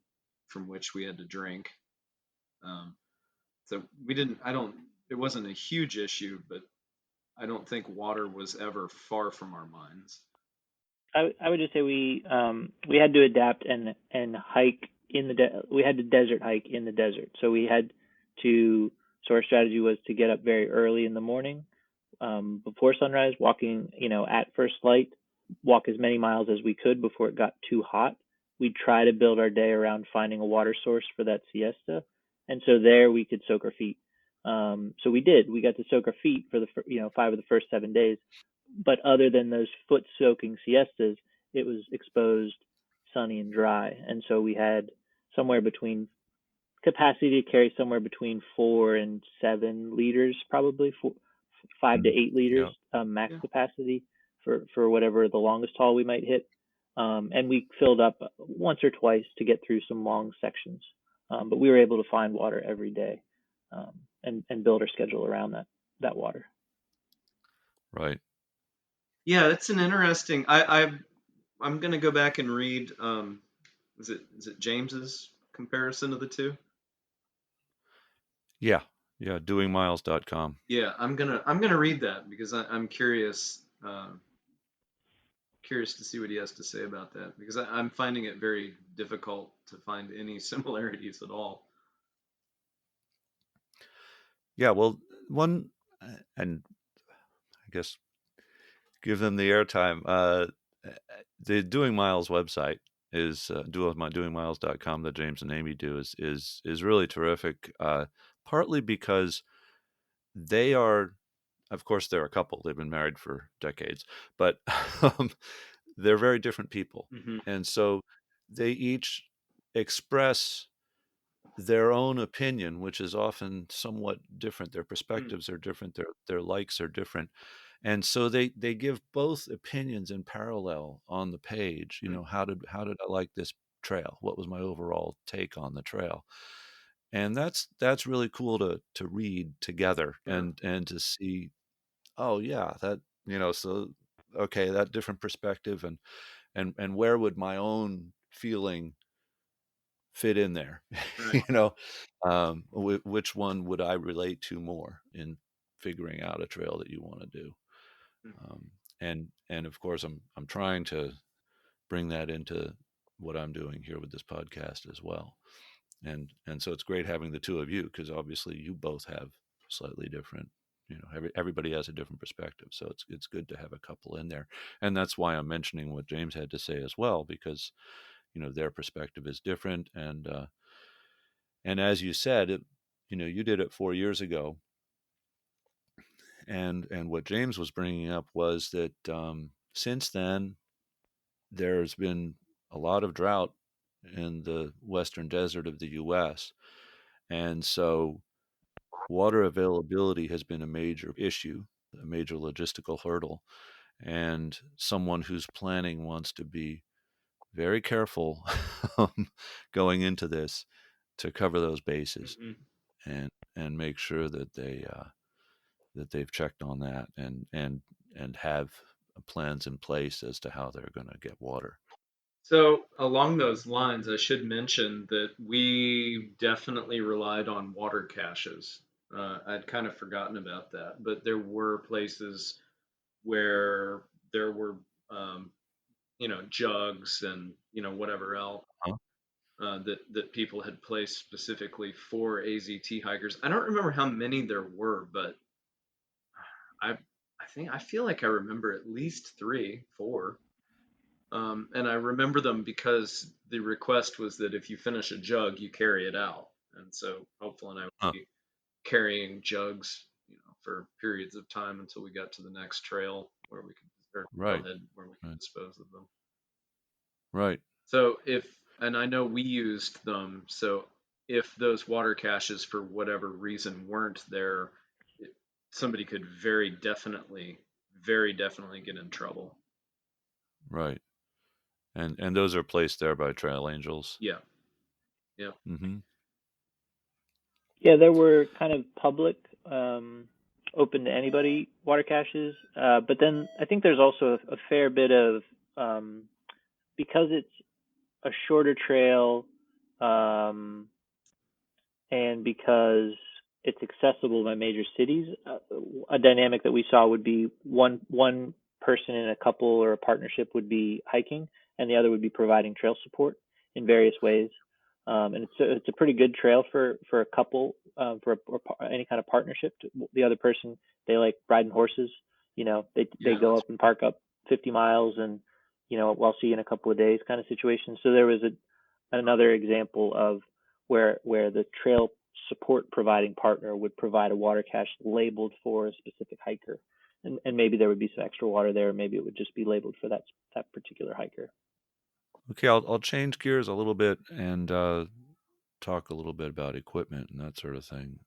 from which we had to drink. Um, so we didn't, I don't, it wasn't a huge issue, but I don't think water was ever far from our minds. I would just say we had to adapt and hike in the we had to desert hike in the desert. So we had to so our strategy was to get up very early in the morning, before sunrise, walking, at first light, walk as many miles as we could before it got too hot. We'd try to build our day around finding a water source for that siesta, and so there we could soak our feet. So we did. We got to soak our feet for the 5 of the first 7 days, but other than those foot soaking siestas, it was exposed, sunny, and dry. And so we had somewhere between capacity to carry somewhere between 4 and 7 liters, probably 5 to 8 liters, Yeah. max Yeah, capacity for whatever the longest haul we might hit. And we filled up once or twice to get through some long sections. But we were able to find water every day, and build our schedule around that water. Right. yeah, it's an interesting. I'm gonna go back and read. Is it James's comparison of the two? Yeah. Yeah. Doingmiles.com. Yeah, I'm gonna read that because I'm curious. Curious to see what he has to say about that because I'm finding it very difficult to find any similarities at all. Yeah. Well, one, and I guess give them the airtime. The Doing Miles website is doingmiles.com that James and Amy do is really terrific. Partly because they are, of course, they're a couple. They've been married for decades, but um, they're very different people, Hmm. and so they each express their own opinion, which is often somewhat different. Their perspectives are different. Their likes are different, and so they give both opinions in parallel on the page. How did I like this trail? What was my overall take on the trail? And that's really cool to read together Sure. and to see, oh yeah, so okay, that different perspective, and where would my own feeling fit in there? Right. you know which one would I relate to more in figuring out a trail that you want to do? um, and of course I'm trying to bring that into what I'm doing here with this podcast as well. And so it's great having the two of you, because obviously you both have slightly different, everybody has a different perspective, so it's good to have a couple in there. And that's why I'm mentioning what James had to say as well, because their perspective is different. And as you said, you did it 4 years ago, and what James was bringing up was that since then there's been a lot of drought in the western desert of the U.S., and so water availability has been a major issue, a major logistical hurdle, and someone who's planning wants to be very careful going into this to cover those bases Hmm. and make sure that they've checked on that, and and have plans in place as to how they're going to get water. So along those lines, I should mention that we definitely relied on water caches. I'd kind of forgotten about that, but there were places where there were, um, jugs and whatever else Huh? that people had placed specifically for AZT hikers. I don't remember how many there were, but I I feel like I remember at least three, four. And I remember them because the request was that if you finish a jug, you carry it out. And so Hopeful and I would Huh. be carrying jugs, for periods of time until we got to the next trail where we could, or Right. trailhead where we could Right. dispose of them. Right. So and I know we used them, so if those water caches for whatever reason weren't there, it, somebody could very definitely get in trouble. Right. And those are placed there by trail angels. Yeah, yeah, Mm-hmm. Yeah, there were kind of public, open to anybody water caches, but then I think there's also a fair bit of, um, because it's a shorter trail, um, and because it's accessible by major cities, a dynamic that we saw would be one person in a couple or a partnership would be hiking, and the other would be providing trail support in various ways. And it's a pretty good trail for a couple, or any kind of partnership. The other person, they like riding horses. They yeah. go up and park up 50 miles, and we'll see you in a couple of days kind of situation. So there was another example of where the trail support providing partner would provide a water cache labeled for a specific hiker. And maybe there would be some extra water there, or maybe it would just be labeled for that particular hiker. Okay, I'll change gears a little bit and talk a little bit about equipment and that sort of thing.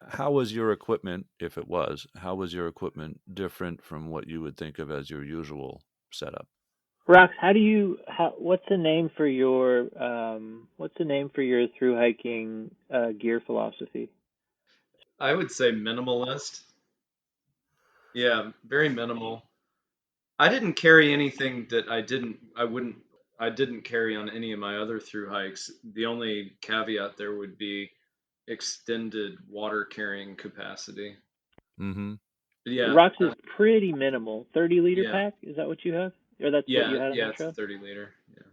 How was your equipment, if it was, how was your equipment different from what you would think of as your usual setup? Rox, what's the name for your through hiking gear philosophy? I would say minimalist. Yeah, very minimal. I didn't carry anything that I didn't carry on any of my other through hikes. The only caveat there would be extended water carrying capacity. Mm-hmm. But yeah, Rox is pretty minimal. 30-liter yeah, pack, is that what you have? Or that's what you had on yeah, that it's a trail? 30 liter. Yeah.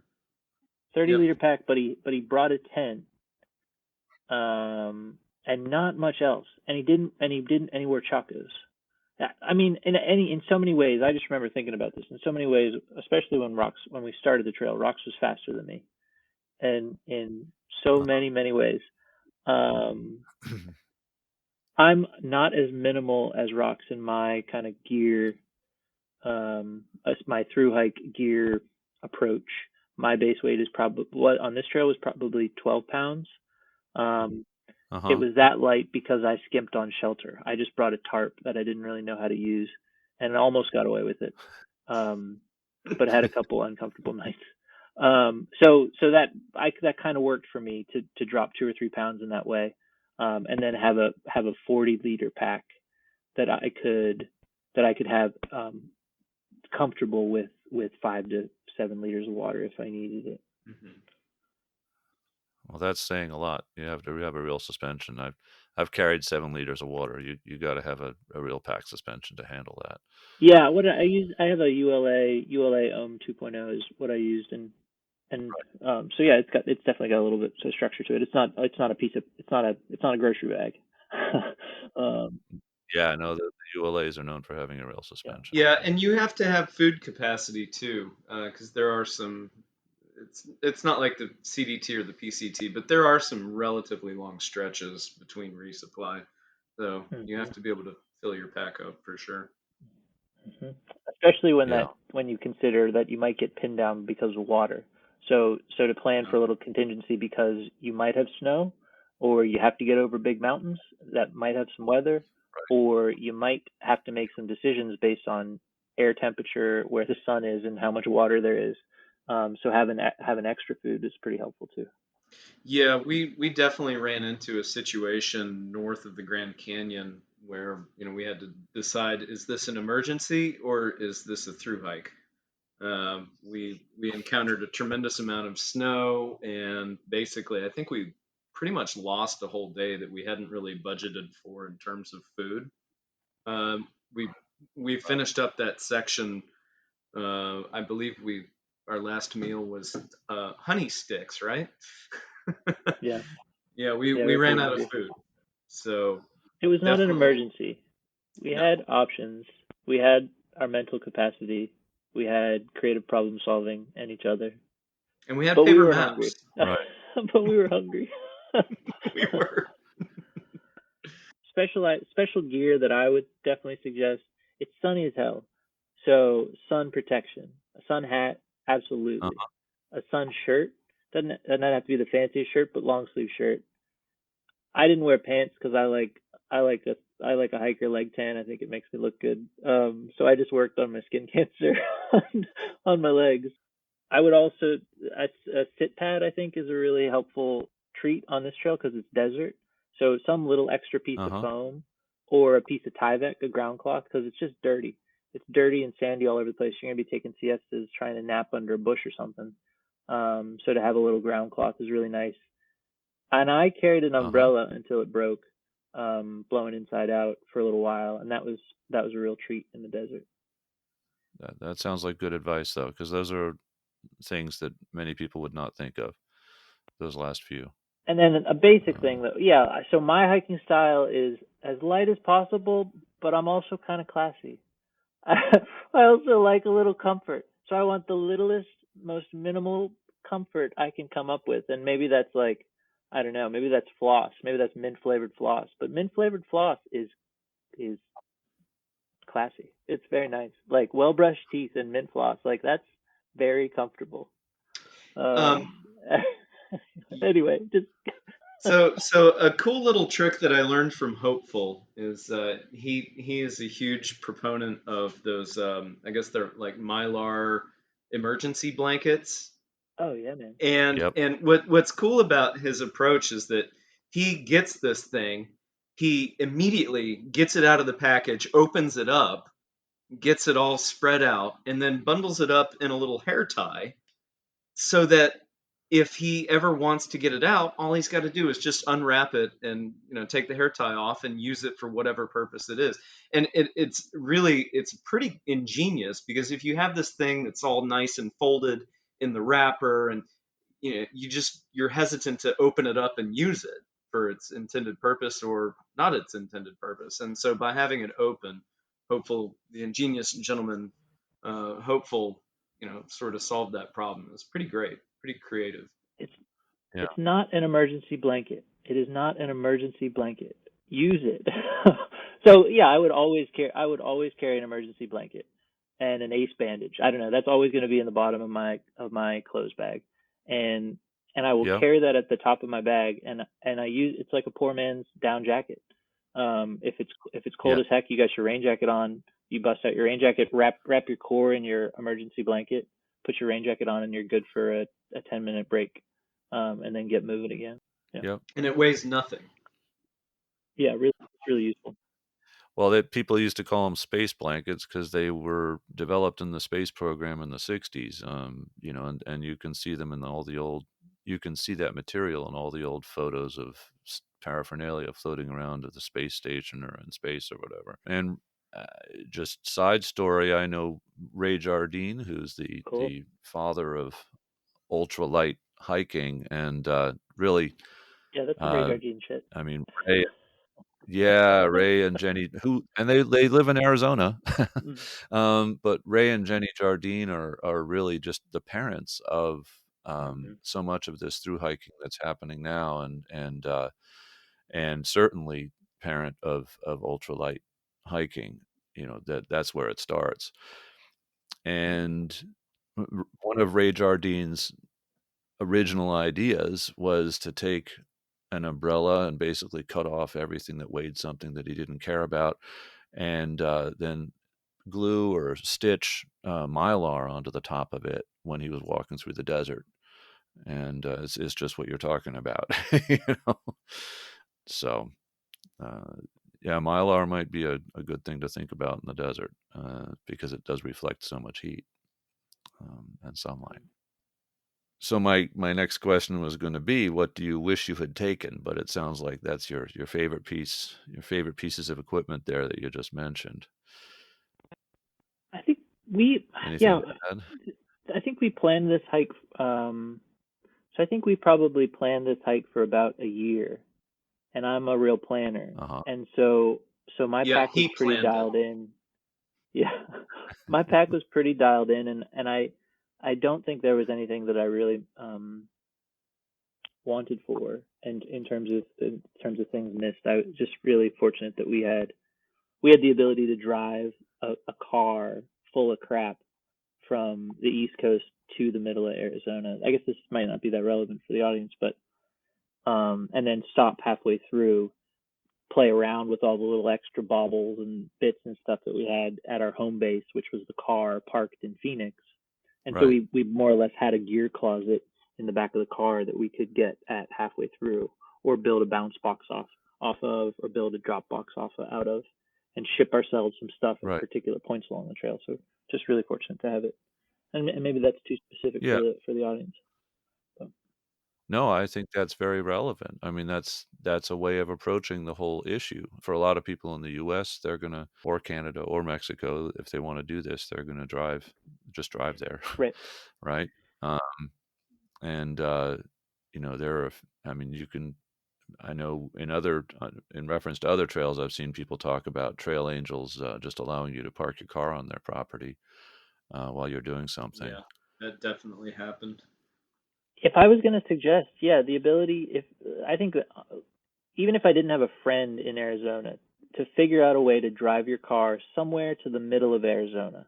30 Yep. liter pack, but he brought a tent, and not much else. And he didn't anywhere chacos. I mean, in so many ways, I just remember thinking about this. In so many ways, especially when we started the trail, Rox was faster than me, and in so many ways. Um, I'm not as minimal as Rox in my kind of gear, as my through hike gear approach. My base weight is probably what on this trail was probably 12 pounds. Um, it Uh-huh. was that light because I skimped on shelter. I just brought a tarp that I didn't really know how to use, and almost got away with it. Um, but had a couple uncomfortable nights. So that kind of worked for me to drop 2 or 3 pounds in that way, and then have a 40-liter pack that I could have, comfortable with 5 to 7 liters of water if I needed it. Mhm. Well, that's saying a lot. You have to have a real suspension. I've carried 7 liters of water. You got to have a real pack suspension to handle that. Yeah, what I use, I have a ULA 2.0 is what I used, and so yeah, it's definitely got a little bit of structure to it. It's not a piece of it's not a grocery bag. um, Yeah, I know that the ULAs are known for having a real yeah. suspension. Yeah, and you have to have food capacity too, because there are some. It's not like the CDT or the PCT, but there are some relatively long stretches between resupply, so you have Mhm. to be able to fill your pack up for sure. Mhm. Especially Yeah. when you consider that you might get pinned down because of water. So to plan Yeah. for a little contingency because you might have snow, or you have to get over big mountains that might have some weather, or you might have to make some decisions based on air temperature, where the sun is, and how much water there is. So having extra food is pretty helpful too. Yeah, we definitely ran into a situation north of the Grand Canyon. where we had to decide, is this an emergency or is this a through hike? We encountered a tremendous amount of snow, and basically, I think we pretty much lost a whole day that we hadn't really budgeted for in terms of food. Um, we we finished up that section. I believe we our last meal was honey sticks, right? Yeah, Yeah, we yeah, we we were ran pretty out of hungry. food, so It was not an definitely emergency. We no. had options. We had our mental capacity. We had creative problem solving and each other. And we had But we paper were hungry. maps. Right. But we were hungry. We were. Special gear that I would definitely suggest. It's sunny as hell, so sun protection. A sun hat, absolutely. Uh-huh. A sun shirt doesn't have to be the fanciest shirt, but long sleeve shirt. I didn't wear pants because I like a hiker leg tan. I think it makes me look good. So I just worked on my skin cancer on my legs. I would also a sit pad I think is a really helpful treat on this trail because it's desert. So some little extra piece of Uh-huh. foam or a piece of Tyvek, a ground cloth, because it's just dirty. It's dirty and sandy all over the place. You're gonna be taking siestas, trying to nap under a bush or something. So to have a little ground cloth is really nice. And I carried an Uh-huh. umbrella until it broke, blowing inside out for a little while, and that was a real treat in the desert. That sounds like good advice, though, because those are things that many people would not think of, those last few. And then a basic thing Um, though, yeah. So my hiking style is as light as possible, but I'm also kind of classy. I also like a little comfort, so I want the littlest, most minimal comfort I can come up with, and maybe that's like, I don't know, maybe that's floss, maybe that's mint flavored floss, but mint flavored floss is classy. It's very nice, like well brushed teeth and mint floss, like that's very comfortable. Um, Um, anyway, just so a cool little trick that I learned from Hopeful is he is a huge proponent of those. I guess they're like Mylar emergency blankets. oh yeah, man. And yep. what's cool about his approach is that he gets this thing, he immediately gets it out of the package, opens it up, gets it all spread out, and then bundles it up in a little hair tie so that if he ever wants to get it out, all he's got to do is just unwrap it and take the hair tie off and use it for whatever purpose it is. And it's pretty ingenious because if you have this thing that's all nice and folded in the wrapper, and you're hesitant to open it up and use it for its intended purpose or not its intended purpose. And so by having it open, the ingenious gentleman, Hopeful, sort of solved that problem. It's pretty great, pretty creative. It's Yeah. it's not an emergency blanket. It is not an emergency blanket. Use it. So yeah, I would always carry an emergency blanket and an ace bandage. I don't know. That's always going to be in the bottom of my clothes bag, and I will Yeah. carry that at the top of my bag. And I use it's like a poor man's down jacket. If it's cold Yeah. as heck, you got your rain jacket on. You bust out your rain jacket, wrap your core in your emergency blanket, put your rain jacket on, and you're good for a 10-minute break, and then get moving again. Yeah, Yep. And it weighs nothing. yeah, really, it's really useful. Well, people used to call them space blankets because they were developed in the space program in the 60s. And you can see them in all the old, you can see that material in all the old photos of paraphernalia floating around at the space station or in space or whatever. And uh, just side story, I know Ray Jardine, who's Cool. the father of ultralight hiking, and really, Yeah, that's some uh, radar gene shit. I mean, Ray and Jenny, who and they live in Arizona, Mm, but Ray and Jenny Jardine are really just the parents of mhm. so much of this through hiking that's happening now, and certainly parent of ultralight hiking. That's where it starts. And one of Ray Jardine's original ideas was to take an umbrella and basically cut off everything that weighed something that he didn't care about, and then glue or stitch mylar onto the top of it when he was walking through the desert. And it's just what you're talking about, you know. So uh, Yeah, Mylar might be a good thing to think about in the desert because it does reflect so much heat and sunlight. So my next question was going to be, what do you wish you had taken? But it sounds like that's your favorite piece, your favorite pieces of equipment there that you just mentioned. I think we, Anything yeah, to add? I think we planned this hike. So I think we probably planned this hike for about a year, and I'm a real planner, Uh-huh. and so my Yeah, pack was he pretty planned it. dialed in. Yeah, my pack was pretty dialed in, and I don't think there was anything that I really wanted for, and in terms of things missed. I was just really fortunate that we had the ability to drive a car full of crap from the East Coast to the middle of Arizona. I guess this might not be that relevant for the audience, but and then stop halfway through, play around with all the little extra baubles and bits and stuff that we had at our home base, which was the car parked in Phoenix. And so Right. we more or less had a gear closet in the back of the car that we could get at halfway through, or build a bounce box off of, or build a drop box off of, out of, and ship ourselves some stuff at Right. particular points along the trail. So just really fortunate to have it. And maybe that's too specific Yeah. for the audience. So, No, I think that's very relevant. I mean, that's a way of approaching the whole issue. For a lot of people in the US, they're gonna, or Canada or Mexico, if they want to do this, they're gonna just drive there, right. right? Um, and there are, I mean, you can. I know in reference to other trails, I've seen people talk about trail angels just allowing you to park your car on their property while you're doing something. Yeah, that definitely happened. If I was going to suggest, yeah, the ability, if I think even if I didn't have a friend in Arizona, to figure out a way to drive your car somewhere to the middle of Arizona,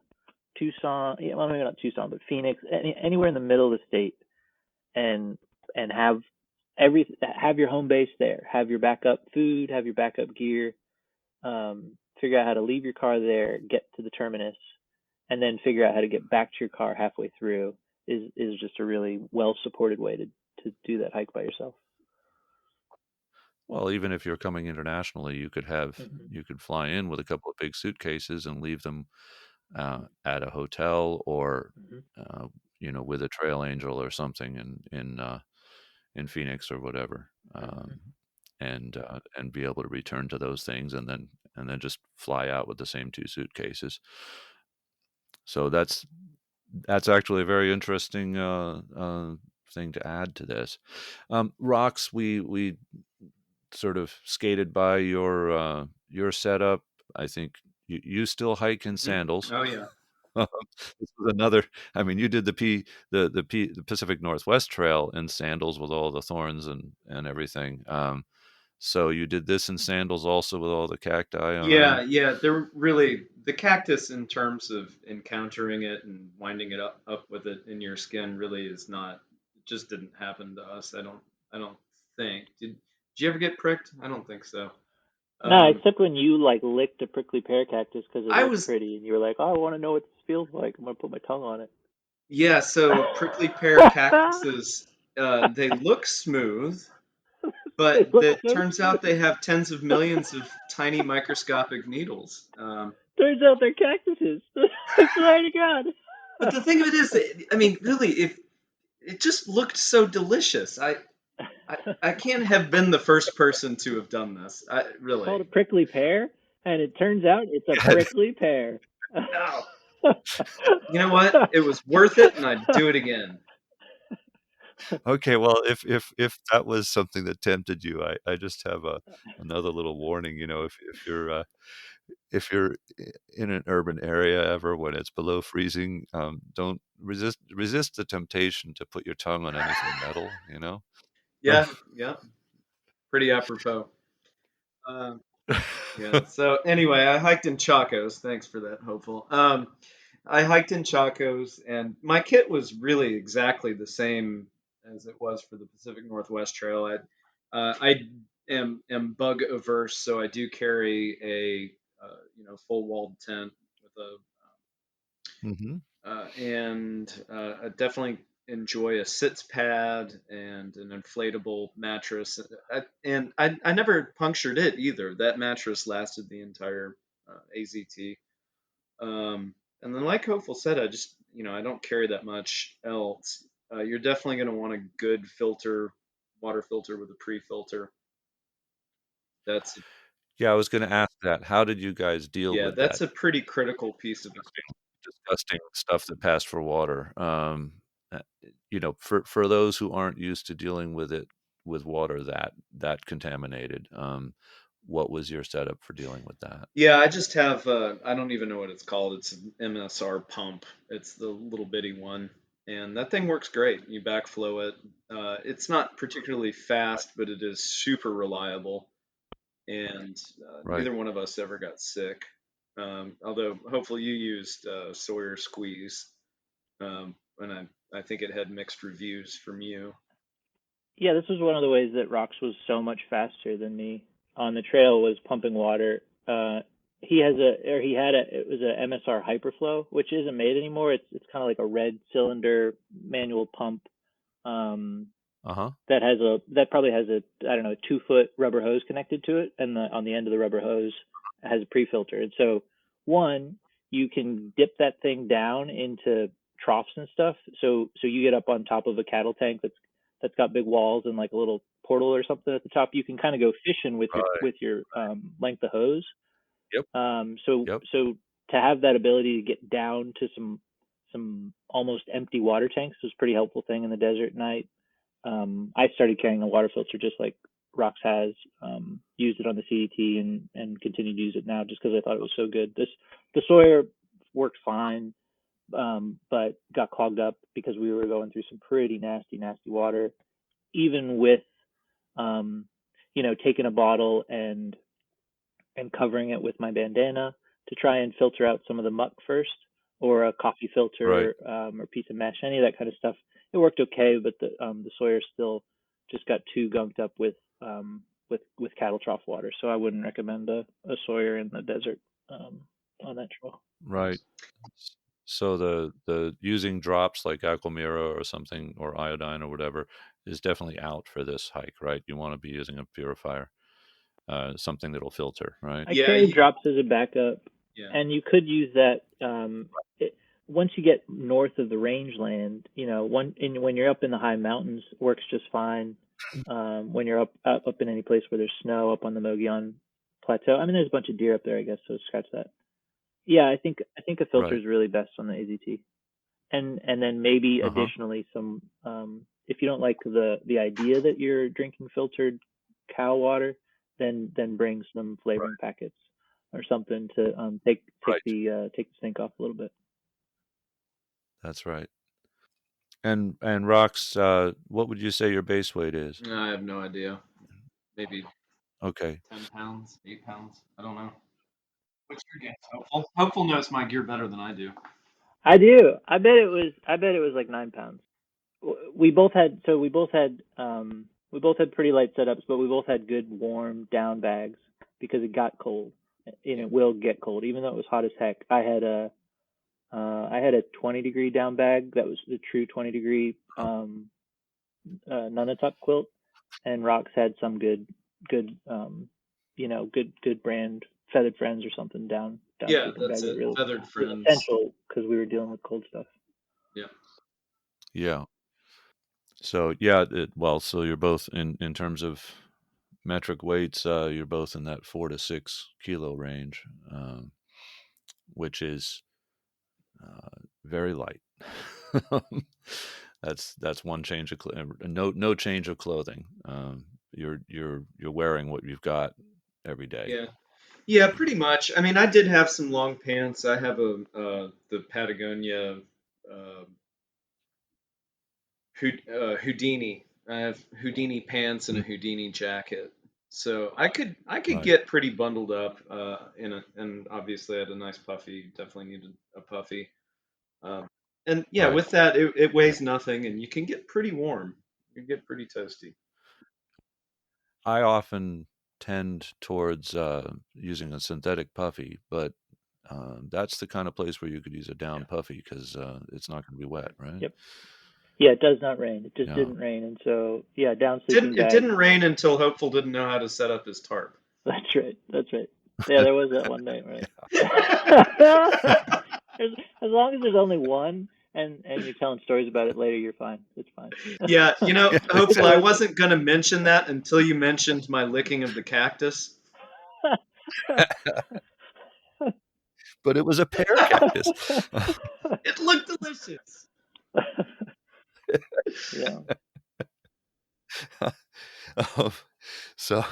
Tucson, yeah, well, maybe not Tucson, but Phoenix, anywhere in the middle of the state, and and have your home base there, have your backup food, have your backup gear, figure out how to leave your car there, get to the terminus, and then figure out how to get back to your car halfway through is just a really well supported way to do that hike by yourself. Well, even if you're coming internationally, Mm-hmm. you could fly in with a couple of big suitcases and leave them at a hotel or Mm-hmm. uh, with a trail angel or something in Phoenix or whatever, Mm-hmm. and be able to return to those things and then just fly out with the same two suitcases. So that's actually a very interesting thing to add to this. Rocks, we sort of skated by your setup. I think you still hike in Mm. sandals. Oh yeah. This was another. I mean, you did the Pacific Northwest Trail in sandals with all the thorns and everything. So you did this in sandals also with all the cacti on Yeah, them. yeah. They're really the cactus in terms of encountering it and winding it up with it in your skin really is not. It just didn't happen to us. I don't think. Did you ever get pricked? I don't think so. No, Um, except when you like licked a prickly pear cactus because it I looked was pretty, and you were like, "Oh, I want to know what this feels like. I'm gonna put my tongue on it." Yeah. So prickly pear cactuses, they look smooth, They but look it so turns out they smooth. have tens of millions of tiny microscopic needles. Turns out they're cactuses. I swear to God. But the thing of it is, that, I mean, really, if it just looked so delicious. I can't have been the first person to have done this. It's called Really. a prickly pear, and it turns out it's a prickly pear. Oh, you know what? It was worth it, and I'd do it again. Okay, well, if that was something that tempted you, I just have another little warning. If you're in an urban area ever when it's below freezing, don't resist the temptation to put your tongue on anything metal. Yeah, yeah, pretty apropos. Um, yeah. So anyway, I hiked in Chacos. Thanks for that, hopeful. I hiked in Chacos, and my kit was really exactly the same as it was for the Pacific Northwest Trail. I am bug averse, so I do carry a full walled tent with a Hmm. definitely enjoy a sits pad and an inflatable mattress. And I never punctured it either. That mattress lasted the entire AZT. And then, like Hopeful said, I don't carry that much else. You're definitely going to want a good filter, water filter with a pre-filter. That's Yeah, I was going to ask that. How did you guys deal Yeah, with that's that a pretty critical piece of. disgusting stuff that passed for water? Uh, for those who aren't used to dealing with it with water that contaminated, what was your setup for dealing with that? Yeah, I just have I don't even know what it's called. It's an MSR pump. It's the little bitty one, and that thing works great. You backflow it. It's not particularly fast, but it is super reliable, and Right. neither one of us ever got sick. Although hopefully you used Sawyer Squeeze, and I think it had mixed reviews from you. Yeah, this was one of the ways that Rox was so much faster than me on the trail was pumping water. He had it was a MSR Hyperflow, which isn't made anymore. It's kind of like a red cylinder manual pump um, Uh-huh. that probably has a I don't know a 2 foot rubber hose connected to it, and on the end of the rubber hose has a pre-filter. And so one, you can dip that thing down into troughs and stuff. So you get up on top of a cattle tank that's got big walls and like a little portal or something at the top. You can kind of go fishing with your Right. length of hose. Yep. So Yep. so to have that ability to get down to some almost empty water tanks was a pretty helpful thing in the desert at night. I started carrying a water filter just like Rox has. Used it on the CET and continue to use it now just because I thought it was so good. The Sawyer worked fine, but got clogged up because we were going through some pretty nasty water. Even with um, taking a bottle and covering it with my bandana to try and filter out some of the muck first, or a coffee Right. filter or piece of mesh, any of that kind of stuff. It worked okay, but the Sawyer still just got too gunked up with cattle trough water. So I wouldn't recommend a Sawyer in the desert on that trail. Right. So the using drops like Aquamira or something or iodine or whatever is definitely out for this hike, right? You want to be using a purifier, something that'll filter, right? I Yeah, carried drops as a backup, yeah, and you could use that once you get north of the rangeland. When you're up in the high mountains, works just fine. When you're up in any place where there's snow, up on the Mogollon Plateau. I mean, there's a bunch of deer up there, I guess. So scratch that. Yeah, I think a filter Right. is really best on the AZT, and then maybe Uh-huh. additionally some if you don't like the idea that you're drinking filtered cow water, then bring some flavoring Right. packets or something to Right. take the stink off a little bit. That's right. And Rox, what would you say your base weight is? I have no idea. Maybe Okay. 10 pounds, 8 pounds. I don't know. What's your guess? Hopeful knows my gear better than I do. I do. I bet it was like 9 pounds. We both had pretty light setups, but we both had good warm down bags because it got cold. And Yeah. it will get cold, even though it was hot as heck. I had a 20-degree down bag that was the true 20-degree Nunatuck quilt, and Rox had some good brand Feathered Friends or something down Yeah, sleeping that's bag that it. really Feathered was Friends. essential because we were dealing with cold stuff. Yeah. Yeah. So yeah, so you're both in terms of metric weights, you're both in that 4 to 6 kilo range, which is very light. That's one change of no change of clothing. You're wearing what you've got every day. Yeah. Yeah, pretty much. I mean, I did have some long pants. I have the Patagonia uh, Houdini. I have Houdini pants and a Mm. Houdini jacket. So I could Right, get pretty bundled up and obviously I had a nice puffy. Definitely needed a puffy. Um, and yeah, right. with that it weighs nothing and you can get pretty warm. You can get pretty toasty. I often tend towards using a synthetic puffy, but that's the kind of place where you could use a Yeah. down puffy because it's not going to be wet, right? Yep. Yeah, it does not rain. It just Yeah. didn't rain, and so yeah, down sleeping Didn't it bag. didn't rain until Hopeful didn't know how to set up his tarp. That's right. That's right. Yeah, there was that one night, right? as, as long as there's only one, and you're telling stories about it later, you're fine. It's fine. Yeah, Yeah, It's Hopeful, I always. wasn't gonna mention that until you mentioned my licking of the cactus. but it was a pear cactus. It looked delicious. Yeah. Um, so,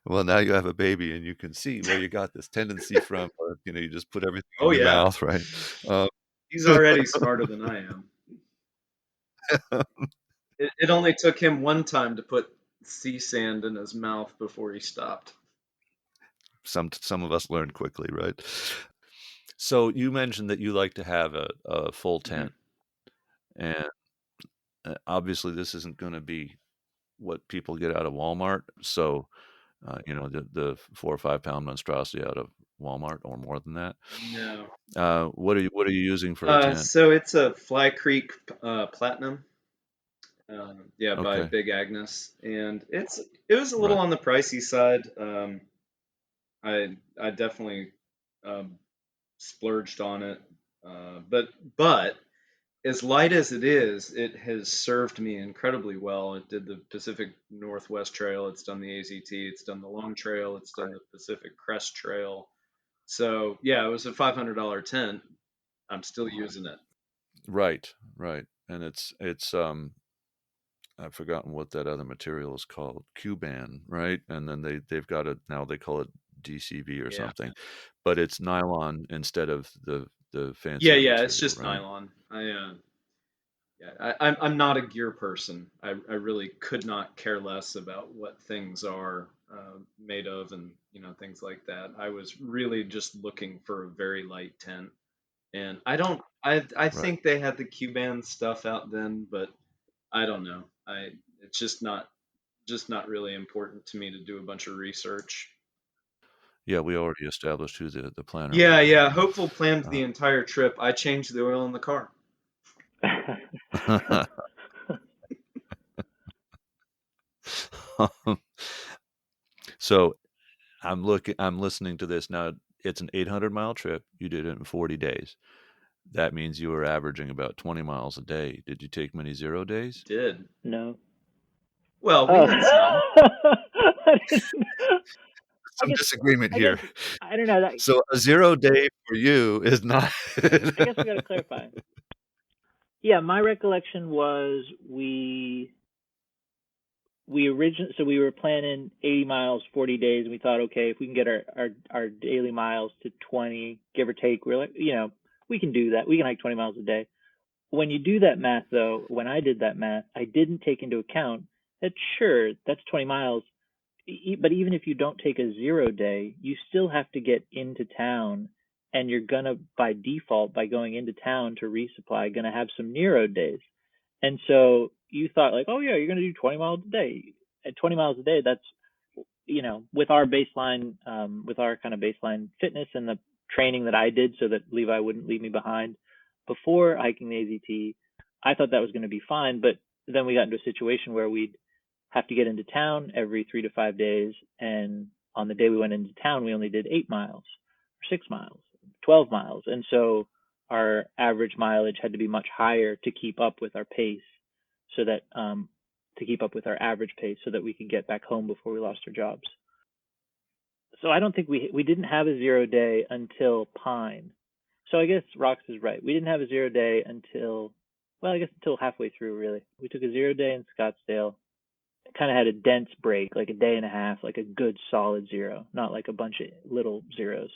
well, now you have a baby, and you can see where you got this tendency from. Or, you just put everything in Oh your yeah, mouth, right? Um, he's already smarter than I am. It only took him one time to put sea sand in his mouth before he stopped. some of us learn quickly, right? So you mentioned that you like to have a full Mhm. tent, and obviously this isn't going to be what people get out of Walmart. So the 4 or 5 pound monstrosity out of Walmart or more than that. No. What are you using for a tent? So it's a Fly Creek Platinum. Yeah, by Okay, Big Agnes, and it was a little right, on the pricey side. I definitely um, splurged on it, but as light as it has served me incredibly well. It did the Pacific Northwest Trail. It's done the AZT. It's done the Long Trail. It's done the Pacific Crest Trail. So yeah, it was a $500 tent. I'm still using it. right, and it's I've forgotten what that other material is called, Cuban, right? And then they've got it now. They call it DCV or Yeah. something, but it's nylon instead of the Yeah, fancier yeah, it's material, just right? nylon. I'm not a gear person. I really could not care less about what things are made of and things like that. I was really just looking for a very light tent, and I Right. think they had the Cuban stuff out then, but I don't know. It's just not really important to me to do a bunch of research. Yeah, we already established who the planner Yeah, was, right? yeah. Hopeful planned Uh, the entire trip. I changed the oil in the car. so I'm listening to this now. It's an 800-mile trip. You did it in 40 days. That means you were averaging about 20 miles a day. Did you take many 0 days? Did. No. Well, we Oh. had some. I didn't. I Some guess. disagreement I guess. here. I don't know that. So a 0 day for you is not. I guess we got to clarify. Yeah, my recollection was we were planning 80 miles, 40 days, and we thought, okay, if we can get our daily miles to 20, give or take, we're like, we can do that. We can hike 20 miles a day. When you do that math, though, when I did that math, I didn't take into account that sure, that's 20 miles, but even if you don't take a 0 day, you still have to get into town, and you're gonna, by default, by going into town to resupply, gonna have some Nero days. And so you thought like, oh yeah, you're gonna do 20 miles a day. At 20 miles a day, that's with our baseline, with our kind of baseline fitness and the training that I did, so that Levi wouldn't leave me behind before hiking the AZT. I thought that was going to be fine, but then we got into a situation where we'd have to get into town every 3 to 5 days, and on the day we went into town, we only did 8 miles, or 6 miles, 12 miles, and so our average mileage had to be much higher to keep up with our pace, so that to keep up with our average pace, so that we could get back home before we lost our jobs. So I don't think we didn't have a 0 day until Pine. So I guess Rox is right. We didn't have a 0 day until, well, I guess until halfway through, really. We took a 0 day in Scottsdale. Kind of had a dense break, like a day and a half, like a good solid zero, not like a bunch of little zeros.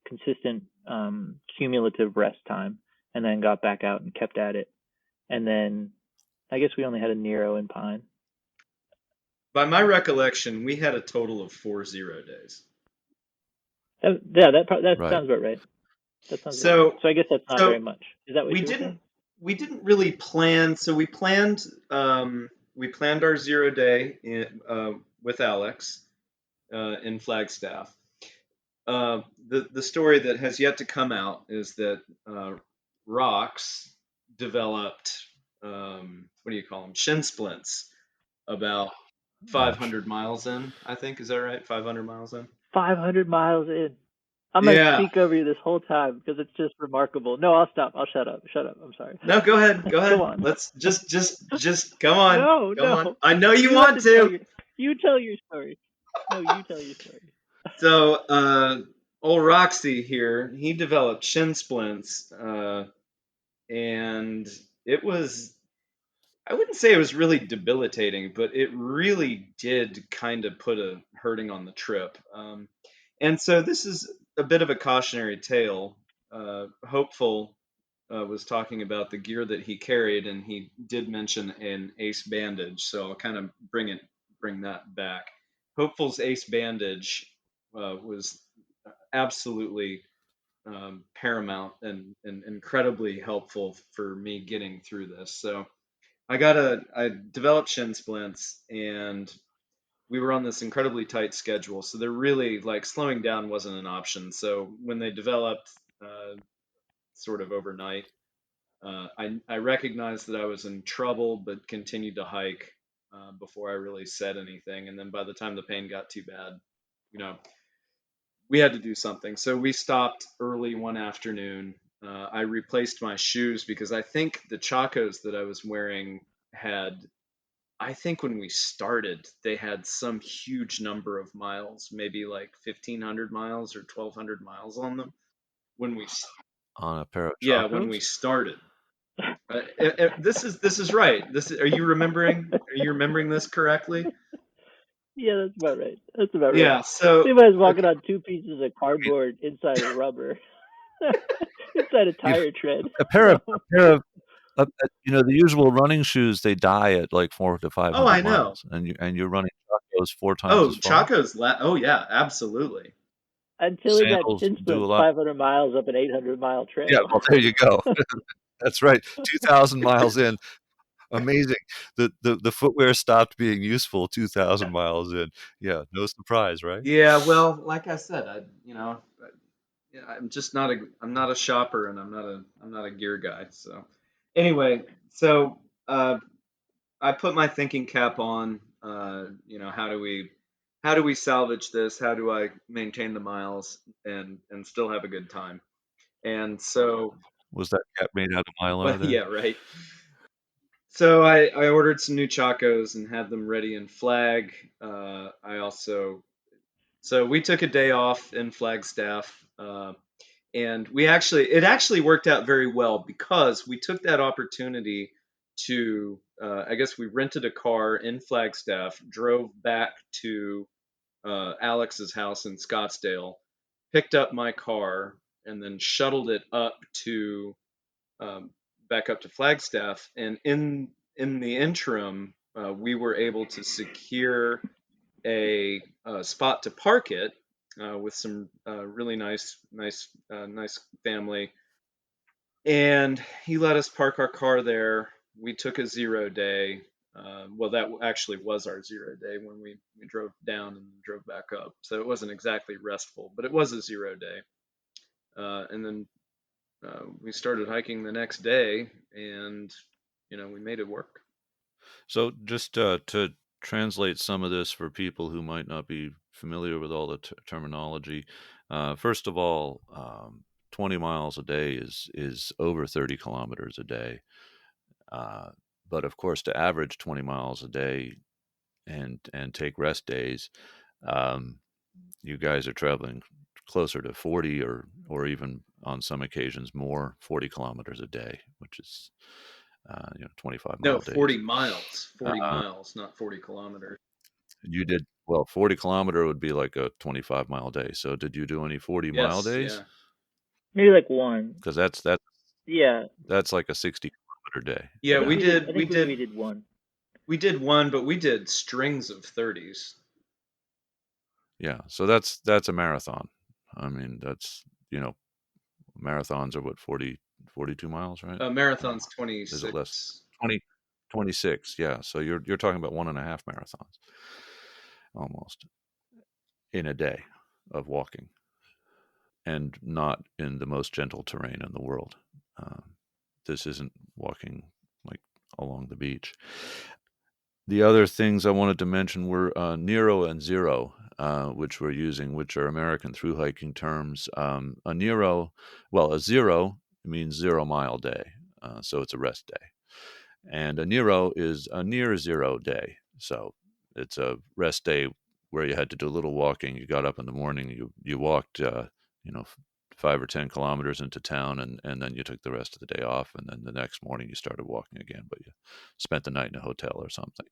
Consistent cumulative rest time, and then got back out and kept at it. And then I guess we only had a Nero in Pine. By my recollection, we had a total of 4 0 days. Yeah, that Right. sounds about right. That sounds about right. So So I guess that's not so very much. Is that what we you were didn't saying? we didn't really plan. So we planned our 0 day with Alex in Flagstaff. The story that has yet to come out is that Rox developed. what do you call them? Shin splints about Ouch. 500 miles in, I think. Is that right? 500 miles in? 500 miles in. I'm going to Yeah. speak over you this whole time because it's just remarkable. No, I'll stop. I'll shut up. Shut up. I'm sorry. No, go ahead. Go Go ahead. on. Let's just come on. No, Come on. no. I know you You have want to tell to. your. You tell your story. No, you tell your story. So, old Roxy here, he developed shin splints, and it was, I wouldn't say it was really debilitating, but it really did kind of put a hurting on the trip. And so this is a bit of a cautionary tale. Hopeful was talking about the gear that he carried, and he did mention an ace bandage. So I'll kind of bring that back. Hopeful's ace bandage was absolutely paramount and incredibly helpful for me getting through this. So I developed shin splints, and we were on this incredibly tight schedule. So they're really like slowing down wasn't an option. So when they developed sort of overnight, I recognized that I was in trouble, but continued to hike before I really said anything. And then by the time the pain got too bad, you know, we had to do something. So we stopped early one afternoon. I replaced my shoes because I think the Chacos that I was wearing had, I think when we started, they had some huge number of miles, maybe like 1,500 miles or 1,200 miles on them. When we, On a pair of yeah, when we Chacos? started. This is right. Are you remembering? Are you remembering this correctly? Yeah, that's about right. That's about right. Yeah. So Levi's walking okay. on two pieces of cardboard inside of rubber, inside a You tire tread. a pair No. of a pair of the usual running shoes, they die at like 4 to Oh, 500 I know. miles, and you're running Chacos 4 times Oh, as far? Oh yeah, absolutely. Until he got Sandals shin do a splints lot. 500 miles up an 800-mile Yeah, trail. well, there you go. That's right. 2,000 miles in. Amazing. The footwear stopped being useful 2,000 miles in. Yeah, no surprise, right? Yeah. Well, like I said, yeah, I'm not a shopper, and I'm not a gear guy. So anyway, so I put my thinking cap on. How do we salvage this? How do I maintain the miles and still have a good time? And so, Was that cap made out of well, Mylar there? yeah, right. So I ordered some new Chacos and had them ready in Flag. I also So we took a day off in Flagstaff, and it actually worked out very well because we took that opportunity to I guess we rented a car in Flagstaff, drove back to Alex's house in Scottsdale, picked up my car, and then shuttled it up to um, back up to Flagstaff. And in the interim, we were able to secure a spot to park it with some really nice family, and he let us park our car there. We took a 0 day. Well, that actually was our 0 day when we drove down and drove back up. So it wasn't exactly restful, but it was a 0 day. And then we started hiking the next day, and we made it work. So just to translate some of this for people who might not be familiar with all the terminology, first of all, 20 miles a day is over 30 kilometers a day. Uh, but of course, to average 20 miles a day and take rest days, um, you guys are traveling closer to 40 or even on some occasions more 40 kilometers a day, which is 25 No, mile 40 days. miles, 40 Uh, miles, not 40 kilometers. you did well. 40 kilometer would be like a 25-mile day. So did you do any 40-mile Yes, days? yeah. Maybe like one. Because Yeah. that's like a 60-kilometer day. Yeah, I think Yeah. we did. I think we maybe did one. we did one, but we did strings of 30s. Yeah. So that's a marathon. I mean, marathons are what, 42 miles, right? Or Marathon's is it less? 26. 20, 26. Yeah. So you're talking about 1.5 marathons almost in a day of walking, and not in the most gentle terrain in the world. Um, this isn't walking like along the beach. The other things I wanted to mention were Nero and Zero, which we're using, which are American through hiking terms. A zero means 0 mile day, so it's a rest day. And a Nero is a near zero day, so it's a rest day where you had to do a little walking. You got up in the morning, you walked, 5 or 10 kilometers into town, and then you took the rest of the day off, and then the next morning you started walking again, but you spent the night in a hotel or something.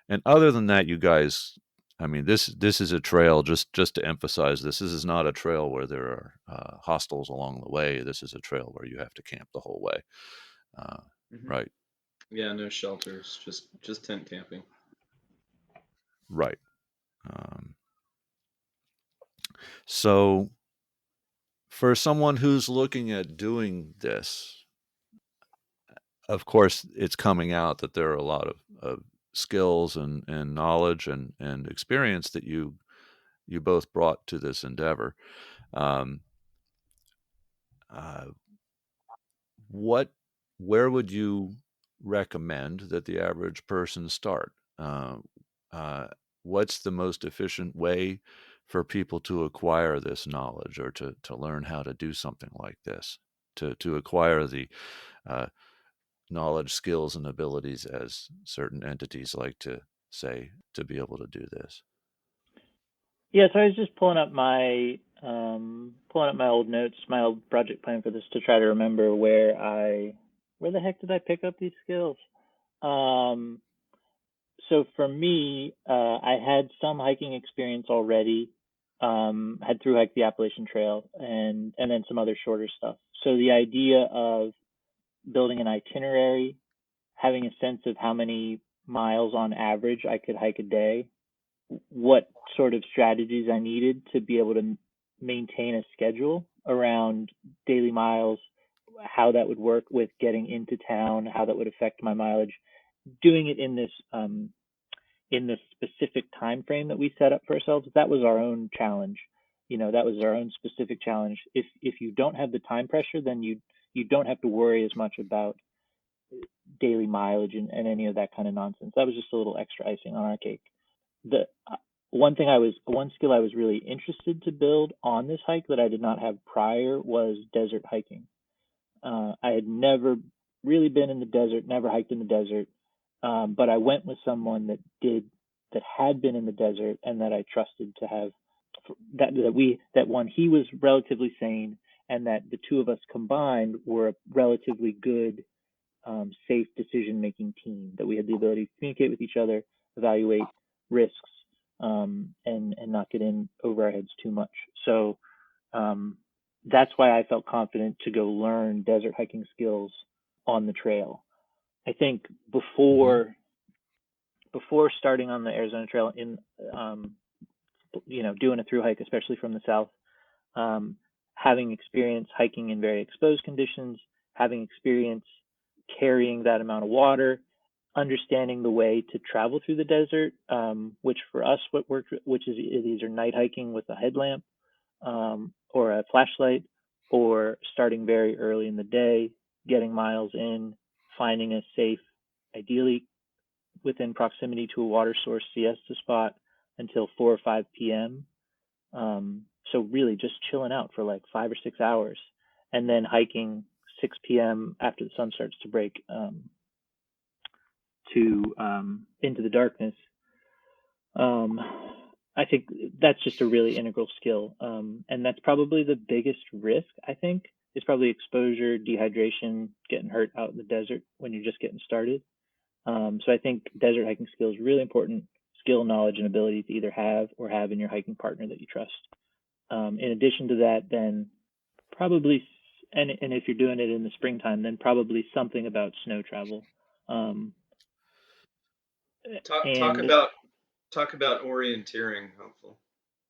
And other than that, you guys, I mean, this is a trail. Just to emphasize, this is not a trail where there are hostels along the way. This is a trail where you have to camp the whole way. Uh, Hmm. right, Yeah, no shelters, just tent camping. right. Um, so for someone who's looking at doing this, of course, it's coming out that there are a lot of skills and knowledge and experience that you both brought to this endeavor. Um, uh, what where would you recommend that the average person start? Uh, what's the most efficient way for people to acquire this knowledge or to learn how to do something like this, to acquire the uh, knowledge, skills, and abilities, as certain entities like to say, to be able to do this? Yeah, so I was just pulling up my old notes, my old project plan for this to try to remember where the heck did I pick up these skills? Um, so for me, I had some hiking experience already. Had through hiked the Appalachian Trail and then some other shorter stuff. So the idea of building an itinerary, having a sense of how many miles on average I could hike a day, what sort of strategies I needed to be able to maintain a schedule around daily miles, how that would work with getting into town, how that would affect my mileage, doing it in this specific time frame that we set up for ourselves. That was our own challenge. That was our own specific challenge. If you don't have the time pressure, then you don't have to worry as much about daily mileage and any of that kind of nonsense. That was just a little extra icing on our cake. The one skill I was really interested to build on this hike that I did not have prior was desert hiking. I had never really been in the desert, never hiked in the desert, but I went with someone that had been in the desert and that I trusted to have that one, he was relatively sane, and that the two of us combined were a relatively good, safe decision making team, that we had the ability to communicate with each other, evaluate risks, and not get in over our heads too much. So um, that's why I felt confident to go learn desert hiking skills on the trail. I think Mm-hmm. before starting on the Arizona Trail, um, doing a through hike, especially from the south, um, having experience hiking in very exposed conditions, having experience carrying that amount of water, understanding the way to travel through the desert, which for us, what worked, which is either night hiking with a headlamp, or a flashlight, or starting very early in the day, getting miles in, finding a safe, ideally within proximity to a water source siesta spot until 4 or 5 p.m. So really just chilling out for like 5 or 6 hours, and then hiking 6 p.m. after the sun starts to break, to into the darkness. Um, I think that's just a really integral skill, and that's probably the biggest risk. I think is probably exposure, dehydration, getting hurt out in the desert when you're just getting started. So I think desert hiking skill is really important skill, knowledge, and ability to either have or have in your hiking partner that you trust. In addition to that, then probably, and if you're doing it in the springtime, then probably something about snow travel. Um, Talk talk and about talk about orienteering, helpful.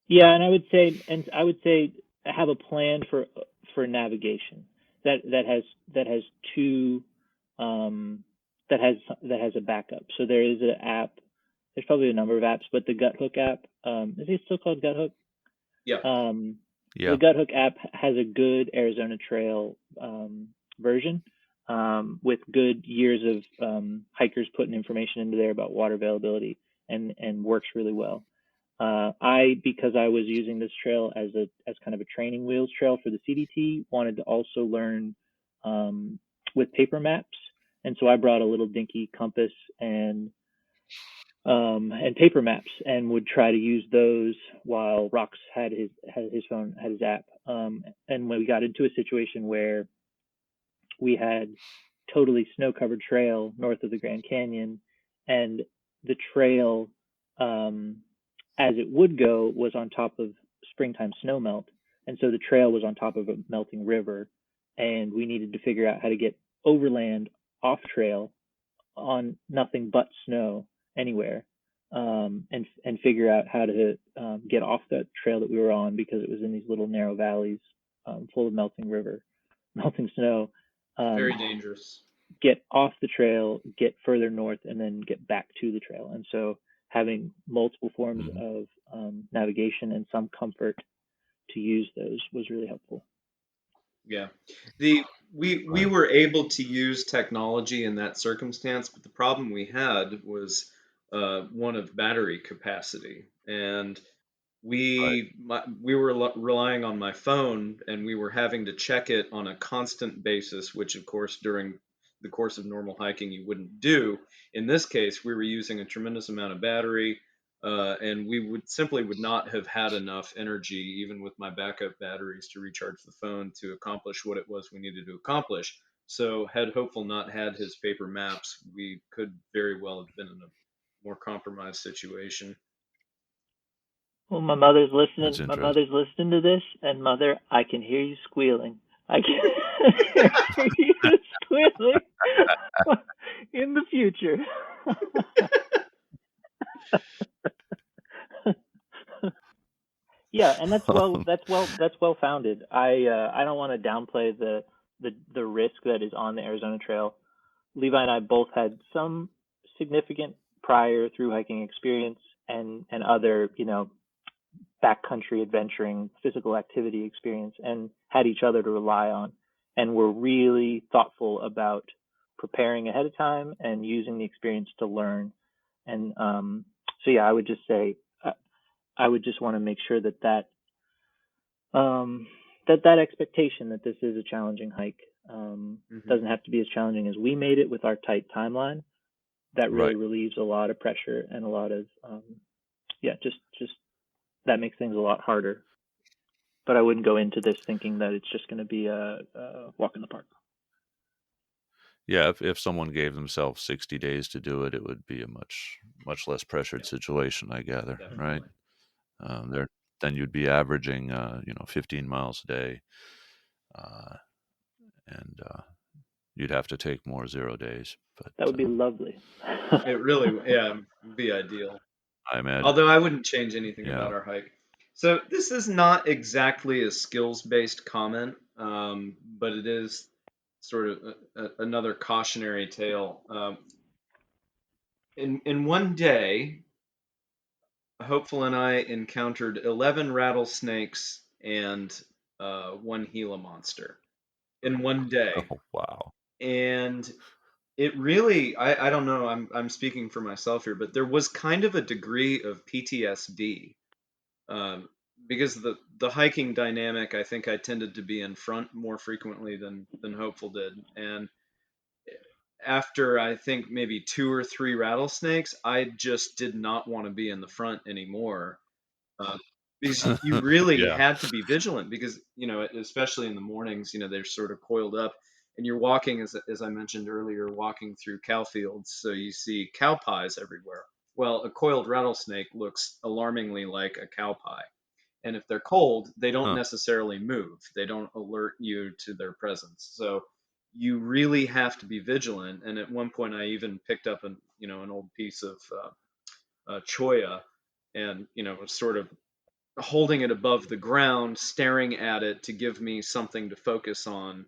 Yeah, and I would say have a plan for navigation that has two, um, that has a backup. So there is an app. There's probably a number of apps, but the Guthook app, is it still called Guthook? Yeah. Um, the Yeah. Guthook app has a good Arizona Trail, version. with good years of hikers putting information into there about water availability, and works really well. Because I was using this trail as kind of a training wheels trail for the CDT, wanted to also learn with paper maps, and so I brought a little dinky compass and paper maps, and would try to use those while Rox had his phone, had his app. And when we got into a situation where we had totally snow covered trail north of the Grand Canyon, and the trail, as it would go, was on top of springtime snowmelt, and so the trail was on top of a melting river, and we needed to figure out how to get overland off trail on nothing but snow anywhere, and figure out how to get off that trail that we were on, because it was in these little narrow valleys, full of melting snow. Very Um, dangerous. get off the trail, get further north, and then get back to the trail. And so having multiple forms Mhm. of navigation and some comfort to use those was really helpful. Yeah. We Right. were able to use technology in that circumstance, but the problem we had was one of battery capacity. And Right. we were relying on my phone, and we were having to check it on a constant basis, which of course during the course of normal hiking you wouldn't do. In this case, we were using a tremendous amount of battery, and we would not have had enough energy, even with my backup batteries, to recharge the phone to accomplish what it was we needed to accomplish. So had Hopeful not had his paper maps, we could very well have been in a more compromised situation. Well, my mother's That's listening. My interesting. mother's listening to this, and mother, I can hear you squealing. I can hear you squealing in the future. Yeah, and that's well founded. I don't want to downplay the risk that is on the Arizona Trail. Levi and I both had some significant prior through hiking experience, and other, backcountry adventuring physical activity experience, and had each other to rely on, and were really thoughtful about preparing ahead of time and using the experience to learn. And so yeah, I would just say, I would just want to make sure um, that expectation that this is a challenging hike, Hmm. doesn't have to be as challenging as we made it with our tight timeline. That really Right. relieves a lot of pressure, and a lot of yeah, just that makes things a lot harder. But I wouldn't go into this thinking that it's just going to be a walk in the park. Yeah, if someone gave themselves 60 days to do it, it would be a much less pressured Yeah, situation, I gather, right? definitely. There, then you'd be averaging, 15 miles a day, uh, and you'd have to take more 0 days. But That would be lovely. It really, yeah, would be ideal. I imagine, Although I wouldn't change anything yeah. about our hike. So this is not exactly a skills-based comment, but it is sort of another cautionary tale. In one day, Hopeful and I encountered 11 rattlesnakes and one Gila monster in one day, Oh, wow. and it really, I don't know, I'm speaking for myself here, but there was kind of a degree of PTSD, um, because the hiking dynamic, I think I tended to be in front more frequently than Hopeful did, and after I think maybe two or three rattlesnakes, I just did not want to be in the front anymore, uh, because you really Yeah. had to be vigilant, because especially in the mornings, they're sort of coiled up, and you're walking, as I mentioned earlier, walking through cow fields, so you see cow pies everywhere. Well, a coiled rattlesnake looks alarmingly like a cow pie, and if they're cold, they don't Huh. necessarily move. They don't alert you to their presence. So you really have to be vigilant. And at one point, I even picked up an old piece of choya, and was sort of holding it above the ground, staring at it to give me something to focus on,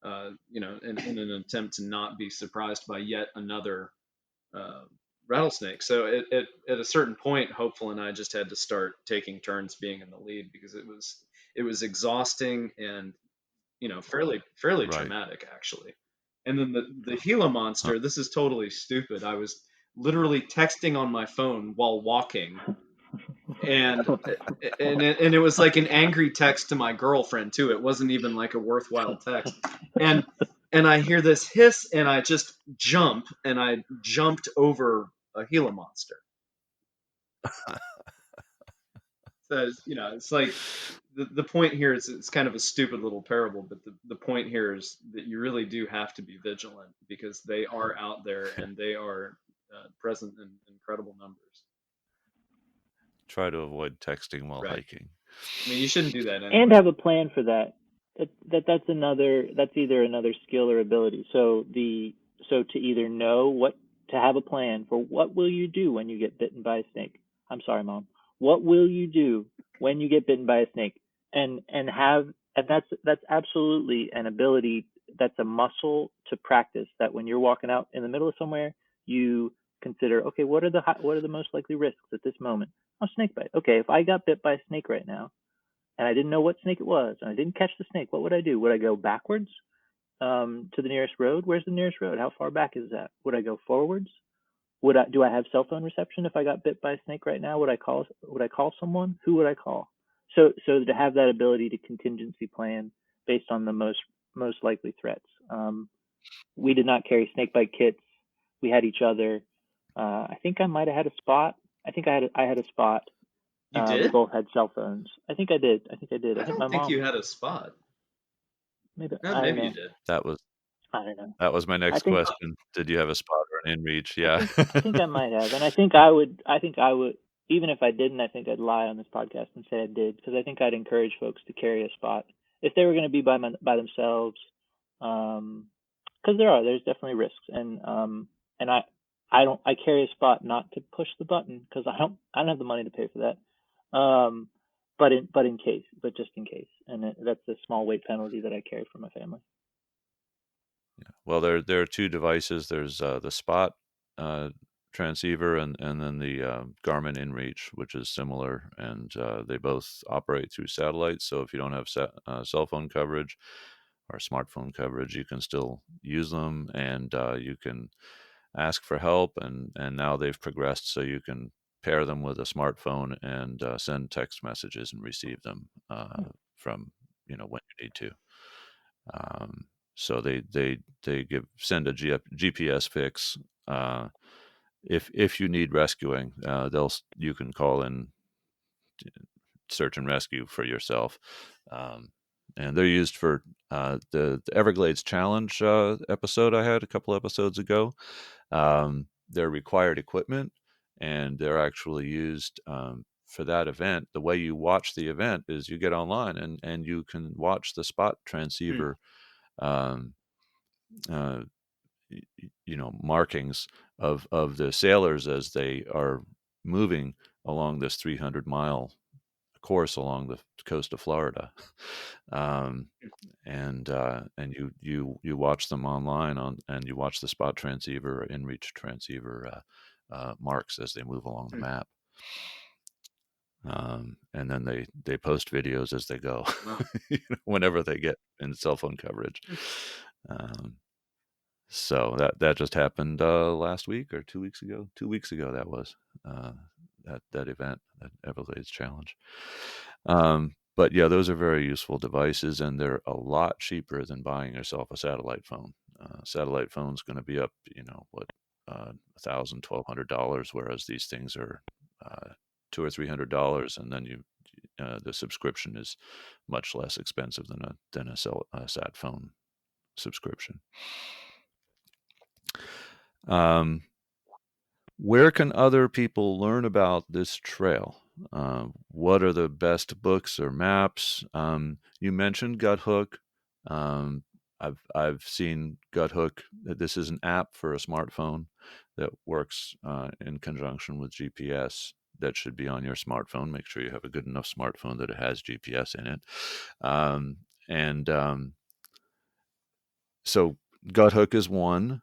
in an attempt to not be surprised by yet another uh, rattlesnake. So at a certain point, Hopeful and I just had to start taking turns being in the lead, because it was exhausting, and fairly Right. traumatic actually. And then the Gila Huh. monster, this is totally stupid. I was literally texting on my phone while walking, and and it was like an angry text to my girlfriend too. It wasn't even like a worthwhile text. And and I hear this hiss, and I just jump, and I jumped over a Gila monster. So it's like the point here is it's kind of a stupid little parable, but the point here is that you really do have to be vigilant because they are out there and they are present in incredible numbers. Try to avoid texting while Right. hiking. I mean, you shouldn't do that And anyway. have a plan for that. That's either another skill or ability. So to either know what to have a plan for what will you do when you get bitten by a snake. I'm sorry, Mom. What will you do when you get bitten by a snake? And that's absolutely an ability. That's a muscle to practice. That when you're walking out in the middle of somewhere, you consider, okay, what are the most likely risks at this moment? Oh, snake bite. Okay, if I got bit by a snake right now, and I didn't know what snake it was, and I didn't catch the snake, what would I do? Would I go backwards to the nearest road? Where's the nearest road? How far back is that? Would I go forwards? Do I have cell phone reception if I got bit by a snake right now? Would I call someone? Who would I call? So to have that ability to contingency plan based on the most likely threats. We did not carry snake bite kits. We had each other. I think I might have had a spot. I had a spot. You We did? both had cell phones. I think I did. I think I did. I I think my don't think you mom, had a spot. maybe, No, I don't maybe you know. did. That was I don't know. that was my I next think question. Did you have a spot or an inReach? I Yeah. think I think I might have, and I think I would even if I didn't. I think I'd lie on this podcast and say I did because I think I'd encourage folks to carry a spot if they were going to be by themselves. Because there's definitely risks, and I carry a spot not to push the button because I don't have the money to pay for that. But just in case, and that's a small weight penalty that I carry for my family. Well, there are two devices. There's the Spot uh, transceiver and then the Garmin InReach, which is similar, and they both operate through satellites. So if you don't have cell phone coverage or smartphone coverage, you can still use them, and you can ask for help. And now they've progressed, so you can pair them with a smartphone and send text messages and receive them from when you need to. Um, so they send a GPS fix. If you need rescuing, you can call in search and rescue for yourself. And they're used for the Everglades Challenge episode I had a couple episodes ago. They're required equipment, and they're actually used for that event. The way you watch the event is you get online and you can watch the Spot Hmm. transceiver um, uh, markings of the sailors as they are moving along this 300-mile course along the coast of Florida. um, and you watch them online and you watch the Spot transceiver or InReach transceiver marks as they move along the Hmm. map. And then they post videos as they go, Wow. whenever they get in cell phone coverage. Hmm. Um, So that just happened last week or 2 weeks ago. 2 weeks ago that was uh, that event, that Everglades Challenge. But yeah, those are very useful devices, and they're a lot cheaper than buying yourself a satellite phone. Satellite phone's going to be up, what, $1,000, $1,200, whereas these things are $200 or $300, and then the subscription is much less expensive than a sat phone subscription. Um, Where can other people learn about this trail? What are the best books or maps? You mentioned Guthook. Um, I've seen Guthook. This is an app for a smartphone that works in conjunction with GPS. That should be on your smartphone. Make sure you have a good enough smartphone that it has GPS in it. And So Guthook is one.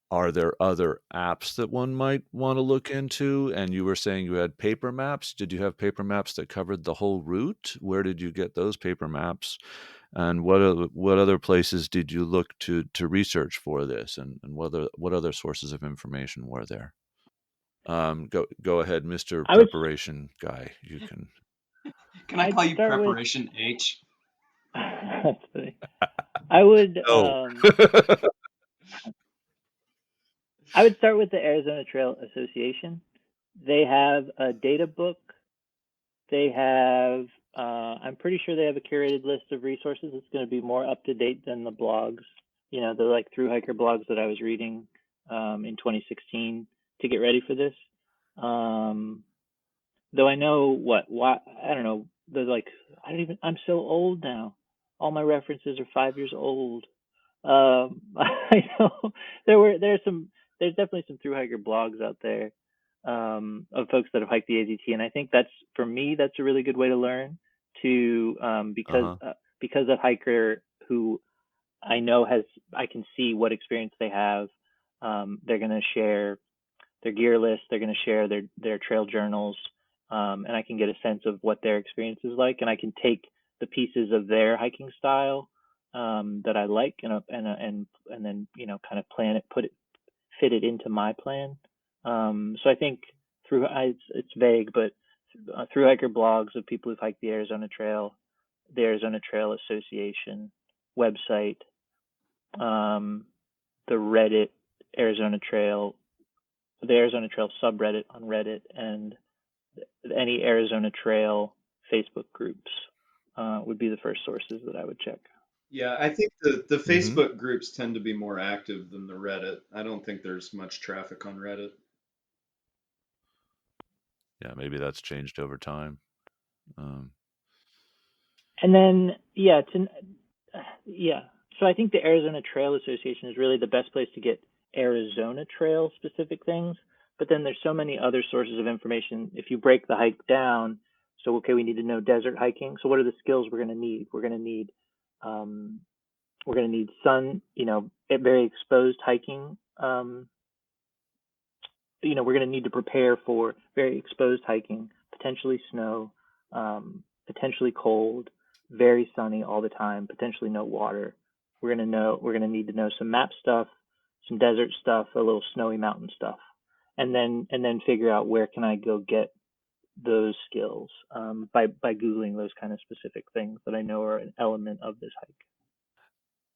Are there other apps that one might want to look into? And you were saying you had paper maps. Did you have paper maps that covered the whole route? Where did you get those paper maps? And what other places did you look to research for this? And what other sources of information were there? Go ahead, Mr. I was Preparation Guy. You can. Can I I'd call you start with Preparation H? that's funny. I would No. I would start with the Arizona Trail Association. They have a data book. They have I'm pretty sure they have a curated list of resources. It's going to be more up to date than the blogs, the like through hiker blogs that I was reading in 2016 to get ready for this. Um, though I know why I don't know. They're like I'm so old now. All my references are 5 years old. I know there's definitely some through hiker blogs out there of folks that have hiked the AZT, and I think that's for me that's a really good way to learn to Uh-huh. because a hiker who I know I can see what experience they have. They're going to share their gear list. They're going to share their trail journals, and I can get a sense of what their experience is like, and I can take the pieces of their hiking style that I like, and then kind of plan it, fit it into my plan. So I think it's vague, but through hiker blogs of people who've hiked the Arizona Trail Association website, um, the Reddit Arizona Trail the Arizona Trail subreddit on Reddit, and any Arizona Trail Facebook groups would be the first sources that I would check. Yeah, I think the Mm-hmm. Facebook groups tend to be more active than the Reddit. I don't think there's much traffic on Reddit. Yeah, maybe that's changed over time. Um, And then, yeah. So I think the Arizona Trail Association is really the best place to get Arizona Trail specific things. But then there's so many other sources of information. If you break the hike down, so okay, we need to know desert hiking. So what are the skills we're going to need? Um, we're going to need sun, very exposed hiking. We're going to need to prepare for very exposed hiking, potentially snow, potentially cold, very sunny all the time, potentially no water. We're going to need to know some map stuff, some desert stuff, a little snowy mountain stuff, and then figure out where can I go get those skills by googling those kind of specific things that I know are an element of this hike.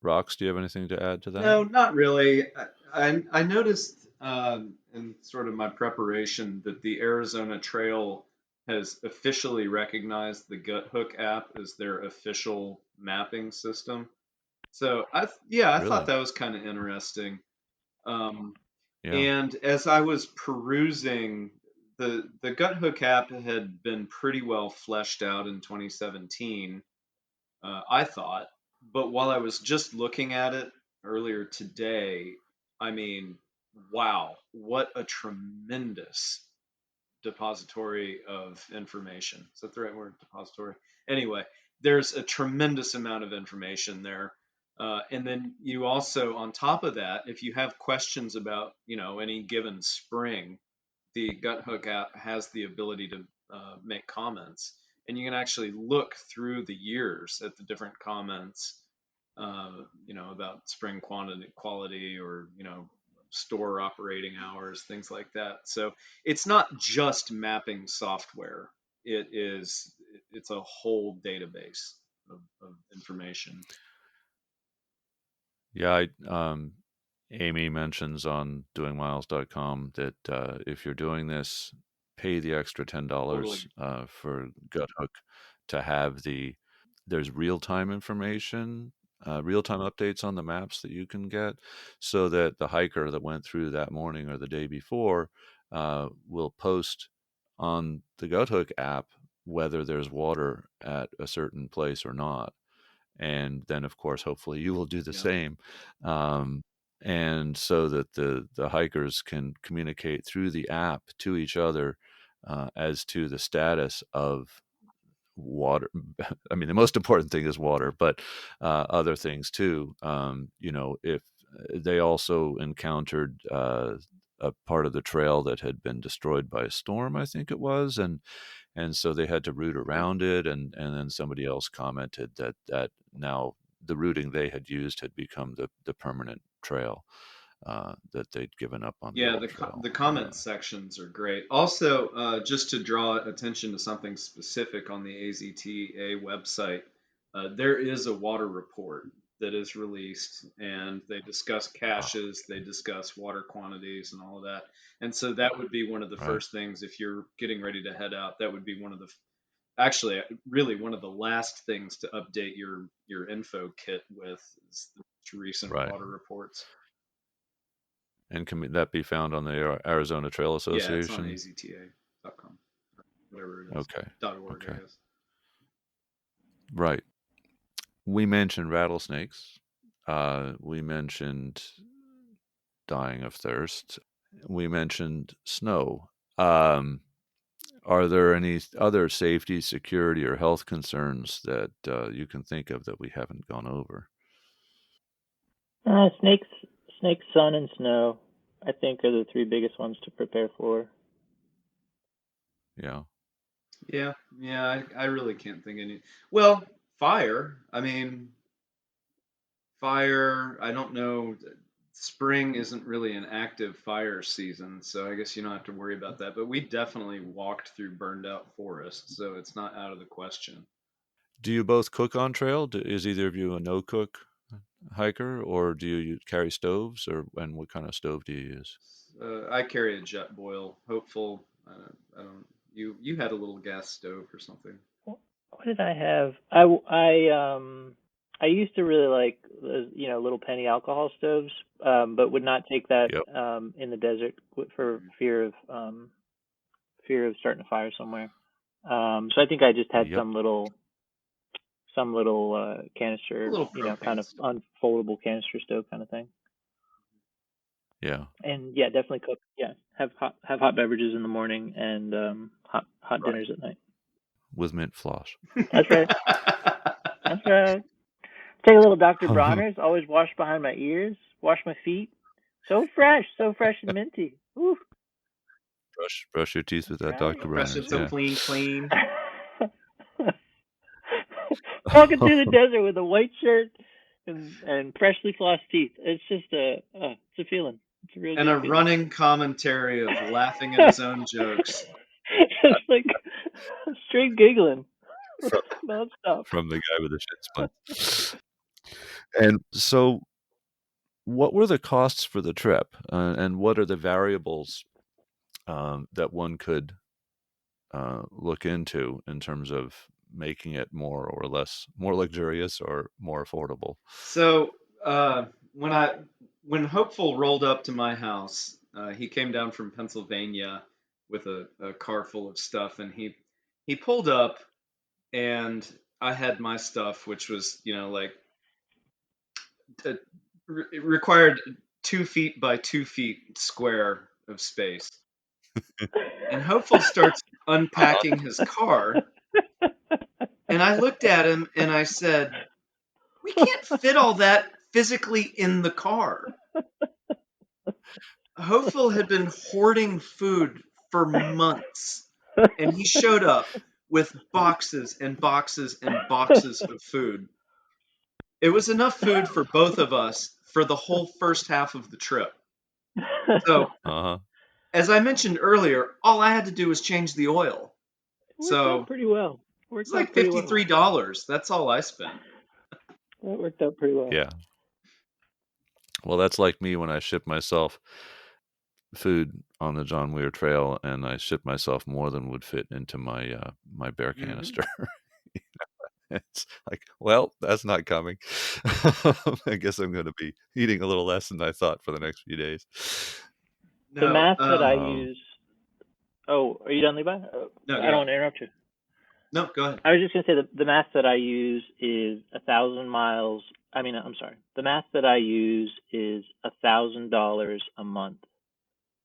Rox, do you have anything to add to that? No, not really. I noticed in sort of my preparation that the Arizona Trail has officially recognized the Gut Hook app as their official mapping system. So I thought Really? that was kind of interesting. Um, Yeah. and as I was perusing, the Gut Hook app had been pretty well fleshed out in 2017, I thought. But while I was just looking at it earlier today, I mean, wow, what a tremendous depository of information. Is that the right word? Depository. Anyway, there's a tremendous amount of information there. And then you also, on top of that, if you have questions about, any given spring, the Gut Hook app has the ability to make comments, and you can actually look through the years at the different comments, about spring quality, or store operating hours, things like that. So it's not just mapping software; it's a whole database of information. Yeah, Amy mentions on doingmiles.com that if you're doing this, pay the extra $10 Totally. for GutHook to have there's real-time information, real-time updates on the maps that you can get, so that the hiker that went through that morning or the day before will post on the GutHook app whether there's water at a certain place or not. And then, of course, hopefully you will do the Yeah. same. Um, and so that the hikers can communicate through the app to each other as to the status of water. I mean, the most important thing is water, but other things too. If they also encountered a part of the trail that had been destroyed by a storm, I think it was, and so they had to route around it. And then somebody else commented that now the routing they had used had become the permanent trail, that they'd given up on the Yeah, old trail. the comment sections are great. Also, just to draw attention to something specific on the AZTA website, there is a water report that is released, and they discuss Oh, caches, they discuss water quantities, and all of that. And so that would be one of the right, first things if you're getting ready to head out. That would be one of the actually really one of the last things to update your info kit with is the most recent right. water reports. And can that be found on the Arizona Trail Yeah, it's on Association? azta.com, whatever it is, Okay, .org, I okay, guess. right. We mentioned rattlesnakes. We mentioned dying of thirst. We mentioned snow. Um, are there any other safety, security, or health concerns that you can think of that we haven't gone over? Snakes, snakes, sun, and snow, I think, are the three biggest ones to prepare for. Yeah. Yeah, yeah, I really can't think any. Well, fire. I mean, fire. I don't know. Spring isn't really an active fire season, so I guess you don't have to worry about that. But we definitely walked through burned out forests, so it's not out of the question. Do you both cook on trail? Is either of you a no cook hiker, or do you carry stoves, or and what kind of stove do you use? I carry a jet boil. Hopeful. I don't. You had a little gas stove or something. What did I have? I used to really like little penny alcohol stoves, but would not take that Yep. in the desert for Mhm. fear of starting a fire somewhere. So I think I just had Yep. some little A canister, little kind propane of stove. unfoldable canister stove kind of thing. Yeah. And yeah, definitely cook. Yeah, have hot beverages in the morning and hot Right. dinners at night. With mint floss. That's right. That's right. Take a little Dr. Bronner's. Always wash behind my ears. Wash my feet. So fresh and minty. Ooh, Brush your teeth with that's that right. Dr. Fresh it Bronner's. so Yeah. clean, clean. Walking through the desert with a white shirt and freshly flossed teeth. It's just it's a feeling. It's a real And good a feeling. running commentary of laughing at his own jokes. Just like straight giggling from, nonstop. from the guy with the shin splints. And so, what were the costs for the trip, and what are the variables that one could look into in terms of making it more luxurious or more affordable? So uh, when I when Hopeful rolled up to my house, he came down from Pennsylvania with a car full of stuff, and he pulled up, and I had my stuff, which was like it required 2 feet by 2 feet square of space. And Hopeful starts Uh-huh. unpacking his car, and I looked at him and I said, "We can't fit all that physically in the car." Hopeful had been hoarding food for months, and he showed up with boxes and boxes and boxes of food. It was enough food for both of us for the whole first half of the trip. So, Uh-huh. as I mentioned earlier, all I had to do was change the oil. It worked out So, pretty well. it's Worked out like pretty well. $53. That's all I spent. That worked out pretty well. Yeah. Well, that's like me when I ship myself food on the John Muir Trail, and I ship myself more than would fit into my bear Hmm. canister. It's like, well, that's not coming. I guess I'm going to be eating a little less than I thought for the next few days. The No, math that I Um, use. Oh, are you done, Levi? no, I go don't ahead. want to interrupt you. No, go ahead. I was just gonna say the math that I use is 1,000 miles. I mean, I'm sorry. The math that I use is $1,000 a month,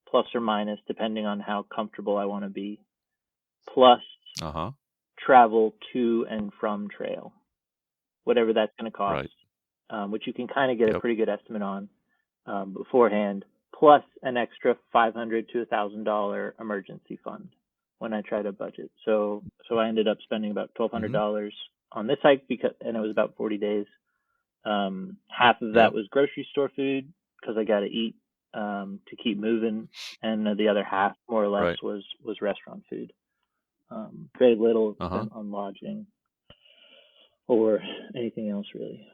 plus or minus, depending on how comfortable I want to be, plus uh-huh. travel to and from trail, whatever that's going to cost, Right. which you can kind of get a Yep. pretty good estimate on. beforehand, plus an extra $500 to $1,000 emergency fund when I tried to budget. So I ended up spending about Mm-hmm. $1,200 on this hike and it was about 40 days. Half of that Yep. was grocery store food because I got to eat to keep moving, and the other half, more or less, Right. was restaurant food. Very little Uh-huh. spent on lodging or anything else really.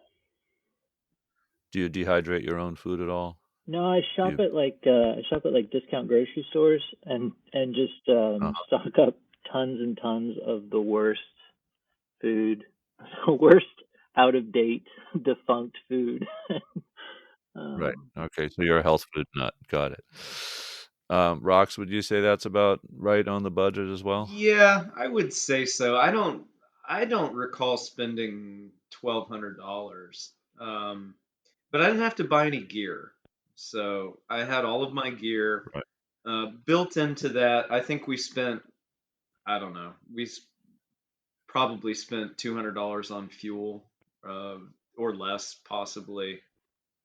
Do you dehydrate your own food at all? No, I Do shop you? at discount grocery stores and just Uh-huh. stock up tons and tons of the worst food, the worst out of date, defunct food. Right. um, Okay. So you're a health food nut. Got it. Rox, would you say that's about right on the budget as well? Yeah, I would say so. I don't recall spending $1,200. But I didn't have to buy any gear. So I had all of my gear Right. built into that. I think we spent, I don't know, probably spent $200 on fuel, uh, or less possibly.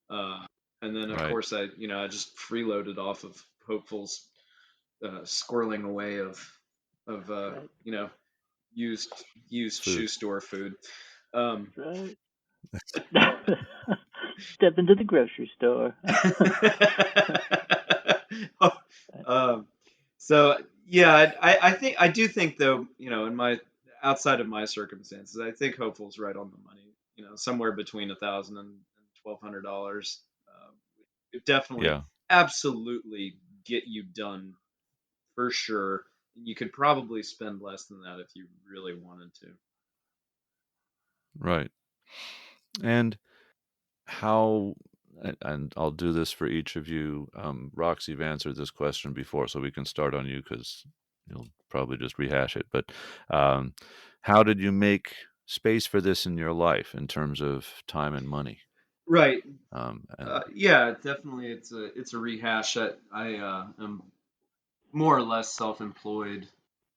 Uh, and then of Right. course I just freeloaded off of Hopeful's squirreling away of right, used used shoe Food. store food. Um, right. Step into the grocery store. Oh, um, so yeah, I think I do think though, in my outside of my circumstances, I think Hopeful's right on the money. Somewhere between 1,000 and $1,200. It definitely, Yeah. absolutely get you done for sure. You could probably spend less than that if you really wanted to. Right. And how, and I'll do this for each of you. Rox, you've answered this question before, so we can start on you because you'll probably just rehash it. But um, how did you make space for this in your life in terms of time and money? Right. And Yeah, definitely. It's a rehash. I am more or less self-employed,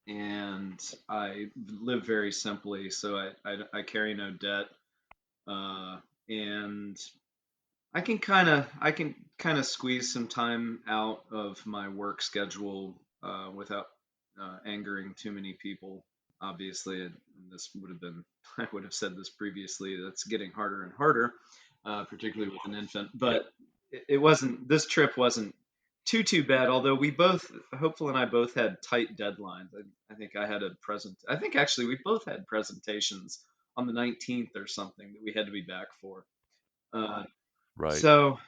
and I live very simply, so I carry no debt, uh, and I can kind of squeeze some time out of my work schedule without angering too many people. Obviously, and this would have been I would have said this previously. That's getting harder and harder, particularly with an infant. yep. But it wasn't. This trip wasn't too bad. Although we both, Hopeful and I both had tight deadlines. I think I had a present. I think actually we both had presentations on the 19th or something that we had to be back for. Uh, Right. so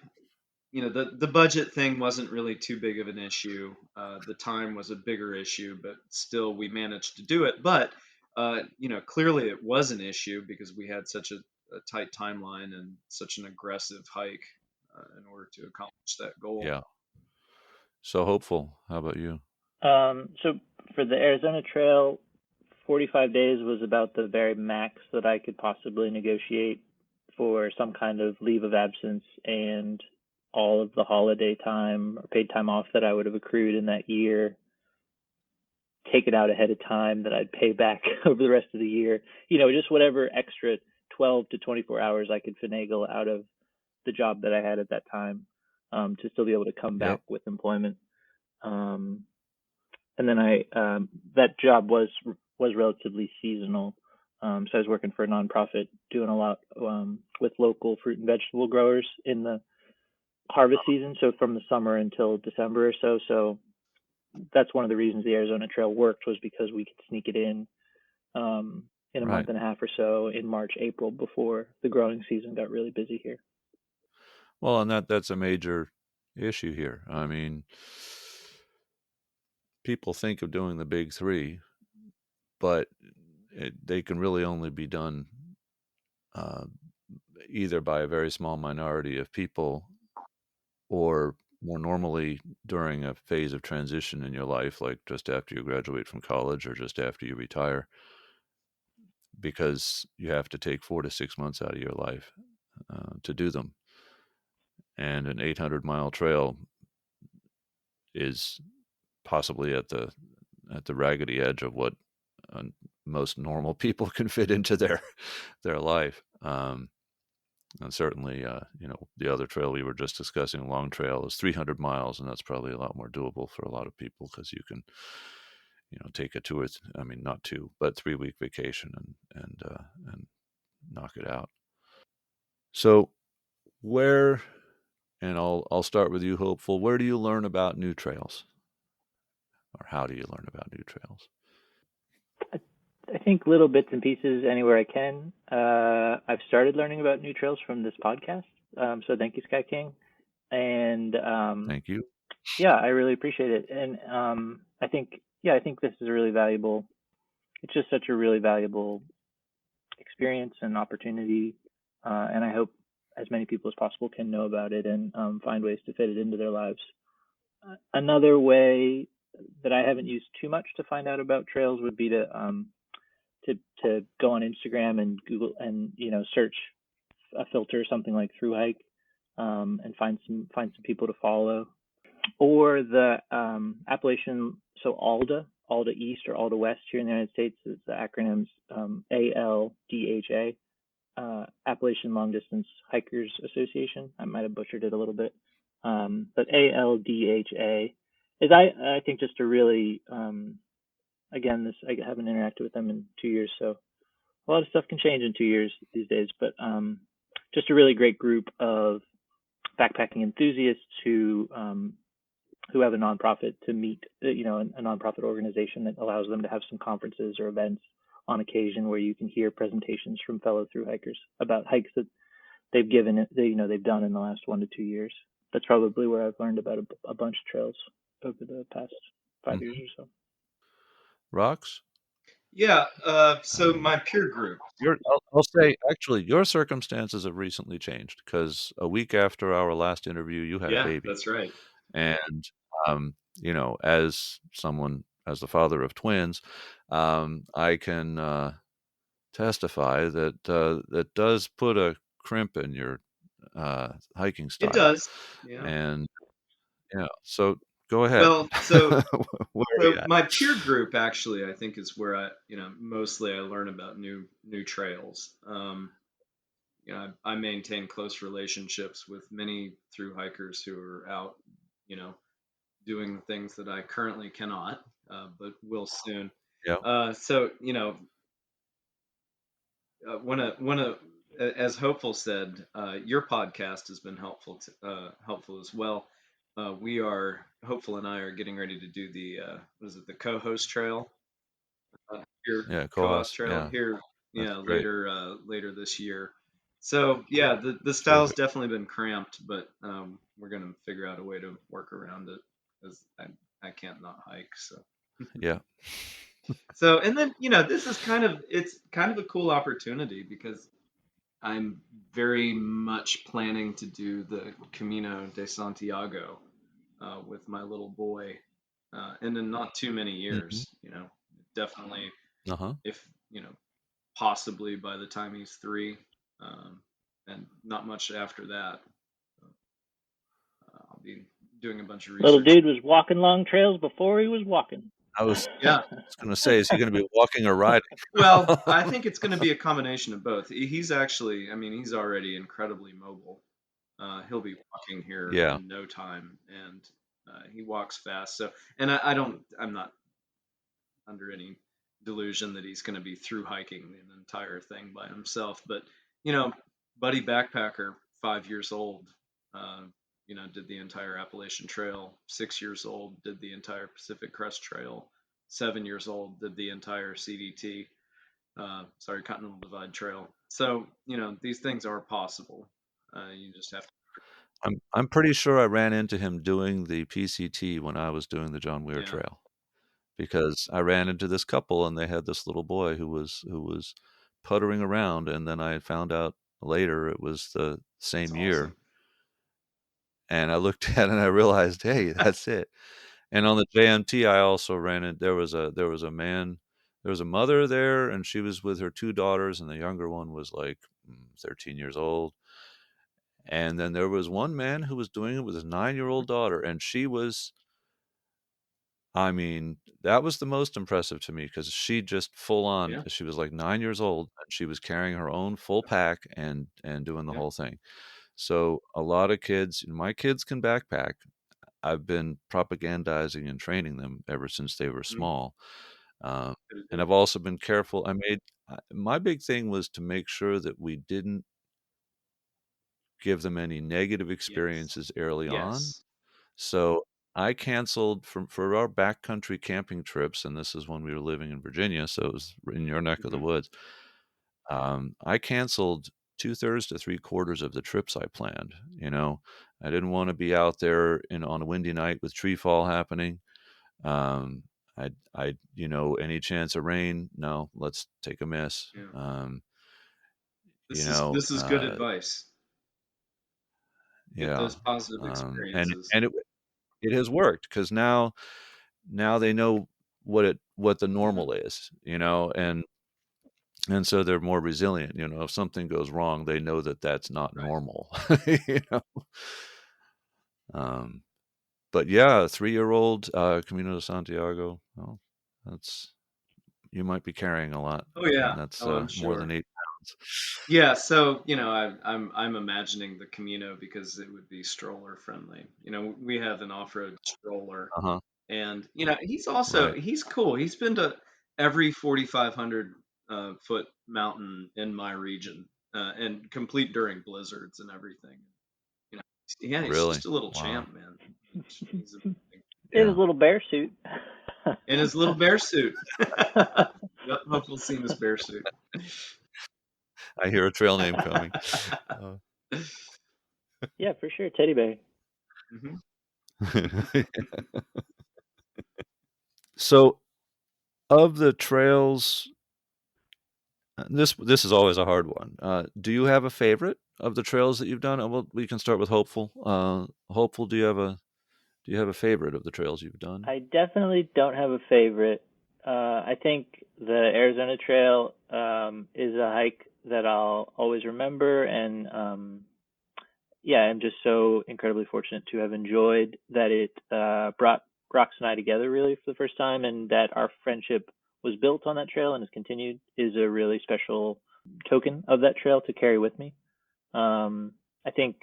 the budget thing wasn't really too big of an issue. The time was a bigger issue, but still we managed to do it. But clearly it was an issue because we had such a tight timeline and such an aggressive hike in order to accomplish that goal. Yeah. So hopeful. How about you? So for the Arizona Trail, 45 days was about the very max that I could possibly negotiate for some kind of leave of absence and all of the holiday time or paid time off that I would have accrued in that year, take it out ahead of time that I'd pay back over the rest of the year. Just whatever extra 12 to 24 hours I could finagle out of the job that I had at that time, to still be able to come Yep. back with employment. Um, and then that job was relatively seasonal. So I was working for a nonprofit doing a lot with local fruit and vegetable growers in the harvest season, so from the summer until December or so. So that's one of the reasons the Arizona Trail worked, was because we could sneak it in a month Right. and a half or so in March, April, before the growing season got really busy here. Well, and that's a major issue here. I mean, people think of doing the big three, but they can really only be done uh, either by a very small minority of people or more normally during a phase of transition in your life, like just after you graduate from college or just after you retire, because you have to take 4 to 6 months out of your life to do them. And an 800-mile trail is possibly at the raggedy edge of what uh, most normal people can fit into their life. And certainly, the other trail we were just discussing, Long Trail, is 300 miles, and that's probably a lot more doable for a lot of people because you can, take a I mean, not two, but 3 week vacation and knock it out. So where, and I'll start with you, Hopeful. Where do you learn about new trails, or how do you learn about new trails? I think little bits and pieces anywhere I can. I've started learning about new trails from this podcast. So thank you, Sky King. And Thank you. yeah, I really appreciate it. And I think this is a really valuable. It's just such a really valuable experience and opportunity. And I hope as many people as possible can know about it and find ways to fit it into their lives. Another way that I haven't used too much to find out about trails would be to go on Instagram and Google and search a filter something like through hike and find some people to follow, or the Appalachian, so ALDA East or ALDA West here in the United States is the acronyms ALDHA, Appalachian Long Distance Hikers Association. I might have butchered it a little bit, but ALDHA is I think just a really again, this I haven't interacted with them in 2 years, so a lot of stuff can change in 2 years these days. But just a really great group of backpacking enthusiasts who have a nonprofit to meet, a nonprofit organization that allows them to have some conferences or events on occasion where you can hear presentations from fellow through hikers about hikes that they've they've done in the last 1 to 2 years. That's probably where I've learned about a bunch of trails over the past 5 years or so. Rocks? Yeah. So my peer group. I'll say, actually, your circumstances have recently changed because a week after our last interview, you had a Yeah, baby. that's right. And, as the father of twins, I can testify that that does put a crimp in your hiking It style. does. Yeah. And, so go ahead. Well, so Where are we so at? my peer group actually, I think, is where mostly I learn about new trails. I maintain close relationships with many through hikers who are out, you know, doing things that I currently cannot, but will soon. Yeah. So one of as Hopeful said, your podcast has been helpful as well. We are Hopeful and I are getting ready to do the what is it, the co-host trail, here Yeah. co-host Coas. trail Yeah. here, That's great. later this year. So yeah, the style's Terrific. definitely been cramped, but we're gonna figure out a way to work around it because I can't not hike. So Yeah. and then this is it's kind of a cool opportunity because I'm very much planning to do the Camino de Santiago with my little boy, and in not too many Hmm. years. Definitely, Uh-huh. if possibly by the time he's 3, um, and not much after that. I'll be doing a bunch of Little research. dude was walking long trails before he was walking. I was Yeah. going to say, is he going to be walking or riding? Well, I think it's going to be a combination of both. He's actually, I mean, he's already incredibly mobile. He'll be walking here Yeah. in no time, and he walks fast. So, and I'm not under any delusion that he's going to be through hiking the entire thing by himself. But you know, Buddy Backpacker, 5 years old, uh, did the entire Appalachian Trail. 6 years old, did the entire Pacific Crest Trail. 7 years old, did the entire CDT. Continental Divide Trail. So these things are possible. You just have to. I'm pretty sure I ran into him doing the PCT when I was doing the John Muir Yeah, Trail, because I ran into this couple and they had this little boy who was puttering around, and then I found out later it was the that's same awesome. year, and I looked at it and I realized, hey, that's it. And on the JMT, I also ran in. There was a man, there was a mother there, and she was with her 2 daughters, and the younger one was like 13 years old. And then there was one man who was doing it with his 9-year-old daughter, and she was I mean, that was the most impressive to me because she just full on, Yeah, she was like 9 years old and she was carrying her own full pack and doing the yeah, whole thing. So a lot of kids, my kids can backpack. I've been propagandizing and training them ever since they were mm, small. Uh, good and deal. I've also been careful. My big thing was to make sure that we didn't give them any negative Yes, experiences early on. yes. So I canceled for our backcountry camping trips, and this is when we were living in Virginia, so it was in your neck of the Hmm. woods. I canceled 2/3 to 3/4 of the trips I planned. I didn't want to be out there on a windy night with tree fall happening. Um, any chance of rain? No, let's take a miss. Yeah, You this is know, this is good advice. Get yeah, those positive and experiences. it has worked because now they know what the Hmm. normal is, and so they're more resilient. If something goes wrong, they know that that's not Right. normal. you know. Um, but yeah, 3-year-old Camino de Santiago. Well, that's you might be carrying a lot, Oh yeah. and that's Oh, I'm more than sure. 8 pounds. Yeah, so I'm imagining the Camino because it would be stroller friendly. We have an off-road stroller, Uh huh. and Right. he's cool. He's been to every 4,500 foot mountain in my region, and complete during blizzards and everything. You know, yeah, he's Really. just a little Wow. champ, man. He's amazing. In Yeah. his little bear suit. In his little bear suit. Yep, hope we'll see him in his bear suit. I hear a trail name coming. Uh, Yeah, for sure, teddy bear. Hmm. so, of the trails, this is always a hard one. Do you have a favorite of the trails that you've done? Well, we can start with Hopeful. Hopeful, do you have a favorite of the trails you've done? I definitely don't have a favorite. I think the Arizona Trail is a hike that I'll always remember, and yeah, I'm just so incredibly fortunate to have enjoyed that it brought Rox and I together really for the first time, and that our friendship was built on that trail and has continued is a really special token of that trail to carry with me. I think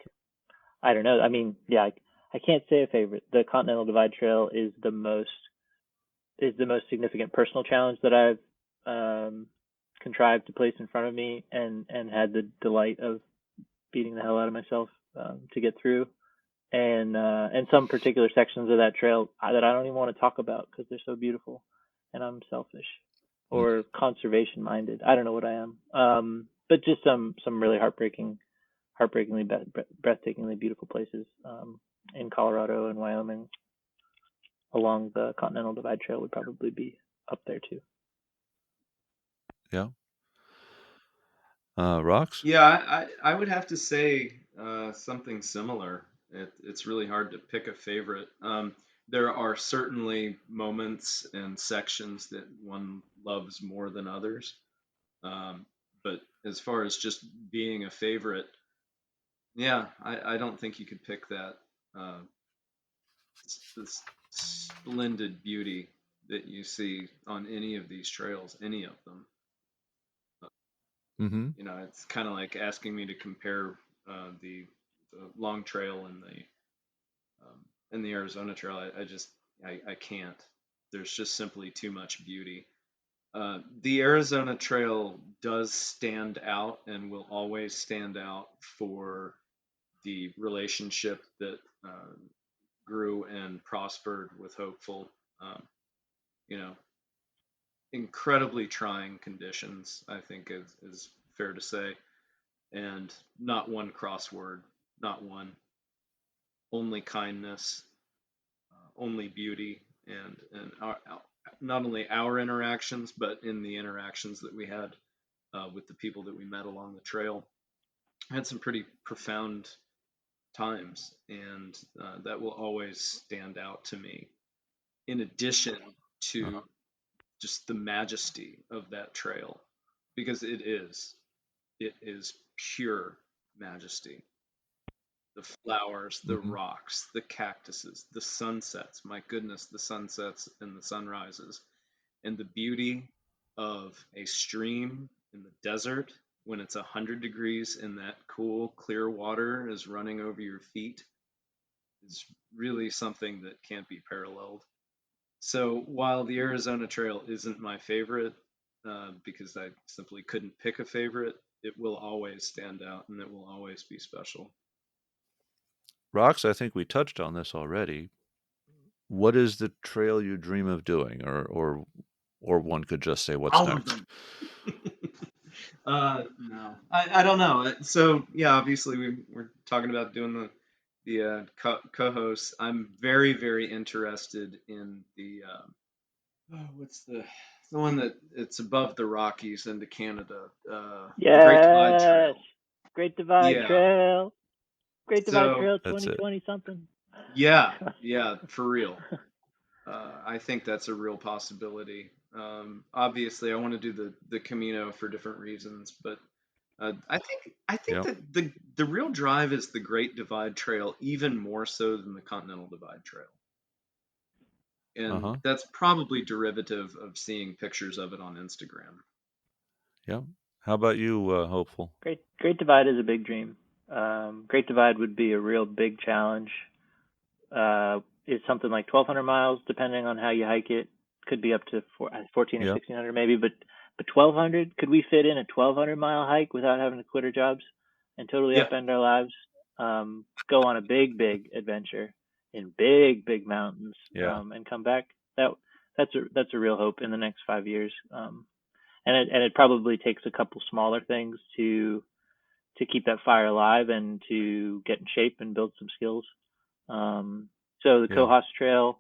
I don't know. I mean, yeah, I can't say a favorite. The Continental Divide Trail is the most significant personal challenge that I've contrived to place in front of me, and had the delight of beating the hell out of myself to get through. And some particular sections of that trail that I don't even want to talk about because they're so beautiful, and I'm selfish Mm, or conservation minded. I don't know what I am. But just some really heartbreakingly breathtakingly beautiful places in Colorado and Wyoming along the Continental Divide Trail would probably be up there too. yeah. Rocks? Yeah, I would have to say something similar. It's really hard to pick a favorite. There are certainly moments and sections that one loves more than others. But as far as just being a favorite, yeah, I don't think you could pick that. This splendid beauty that you see on any of these trails, any of them. Mm-hmm. It's kind of like asking me to compare the long trail and the Arizona Trail. I can't. There's just simply too much beauty. The Arizona Trail does stand out and will always stand out for the relationship that grew and prospered with Hopeful. Um, you know, Incredibly trying conditions, I think is fair to say, and not one crossword, not one, only kindness, only beauty, and not only our interactions, but in the interactions that we had with the people that we met along the trail. I had some pretty profound times, and that will always stand out to me. In addition Uh-huh. to just the majesty of that trail, because it is pure majesty. the flowers, the Mm-hmm. rocks, the cactuses, the sunsets. My goodness, the sunsets and the sunrises, and the beauty of a stream in the desert when it's 100 degrees and that cool, clear water is running over your feet is really something that can't be paralleled. So while the Arizona Trail isn't my favorite, because I simply couldn't pick a favorite, it will always stand out and it will always be special. Rox, I think we touched on this already. What is the trail you dream of doing, or one could just say, "What's All of next?" them. No, I don't know. So yeah, obviously we're talking about doing the co-host. I'm very very interested in the what's the one that it's above the Rockies into Canada, the Great Divide Yes, Trail. Great Divide Yeah. Trail, Great Divide So Trail That's it. 2020 something. yeah, yeah, for real. I think that's a real possibility. Obviously, I want to do the Camino for different reasons, but I think Yep. that the real drive is the Great Divide Trail, even more so than the Continental Divide Trail, and Uh-huh. that's probably derivative of seeing pictures of it on Instagram. Yep. How about you, Hopeful? Great Divide is a big dream. Great Divide would be a real big challenge. It's something like 1,200 miles, depending on how you hike it. Could be up to 14 or Yep. 1,600 maybe, but 1,200. Could we fit in a 1,200-mile hike without having to quit our jobs and totally Yeah, upend our lives? Go on a big adventure in big mountains, Yeah. and come back. That's a real hope in the next 5 years. And it probably takes a couple smaller things to keep that fire alive and to get in shape and build some skills. So the Yeah. Cohos Trail,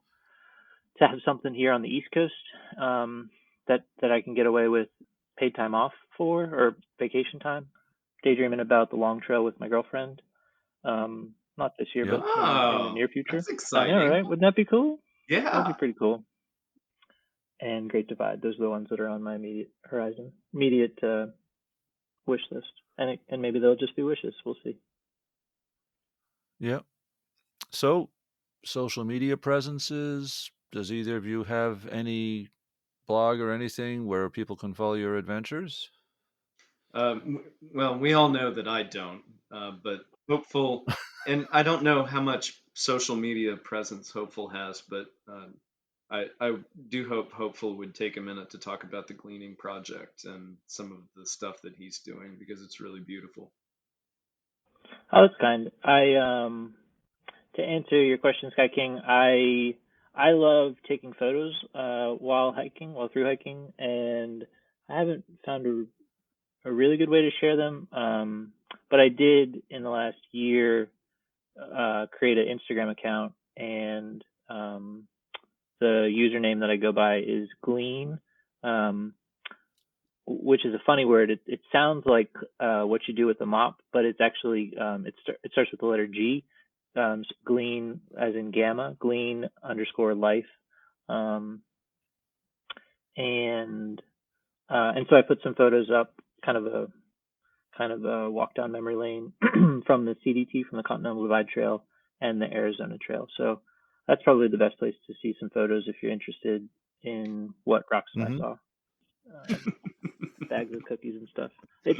to have something here on the East Coast, that I can get away with paid time off for, or vacation time. Daydreaming about the long trail with my girlfriend. Not this year, Yep. but in the oh, near future. that's I know, exciting. right? Wouldn't that be cool? That'd be Yeah, pretty cool. And Great Divide. Those are the ones that are on my immediate horizon, immediate wish list. And maybe they'll just be wishes. We'll see. Yep. So, social media presences. Does either of you have any blog or anything where people can follow your adventures? well, we all know that I don't, but Hopeful, and I don't know how much social media presence Hopeful has, but I do hope Hopeful would take a minute to talk about the Gleaning Project and some of the stuff that he's doing because it's really beautiful. Oh, that's kind. To answer your question, Sky King, I love taking photos while hiking, while through hiking, and I haven't found a really good way to share them. But I did in the last year create an Instagram account, and the username that I go by is Glean, um, which is a funny word. It sounds like what you do with a mop, but it's actually it starts with the letter G. Glean as in gamma, glean underscore life, um, and and so I put some photos up, kind of a walk down memory lane from the CDT, from the Continental Divide Trail and the Arizona Trail. So that's probably the best place to see some photos if you're interested in what rocks and I Mm-hmm. saw. Bags of cookies and stuff. It's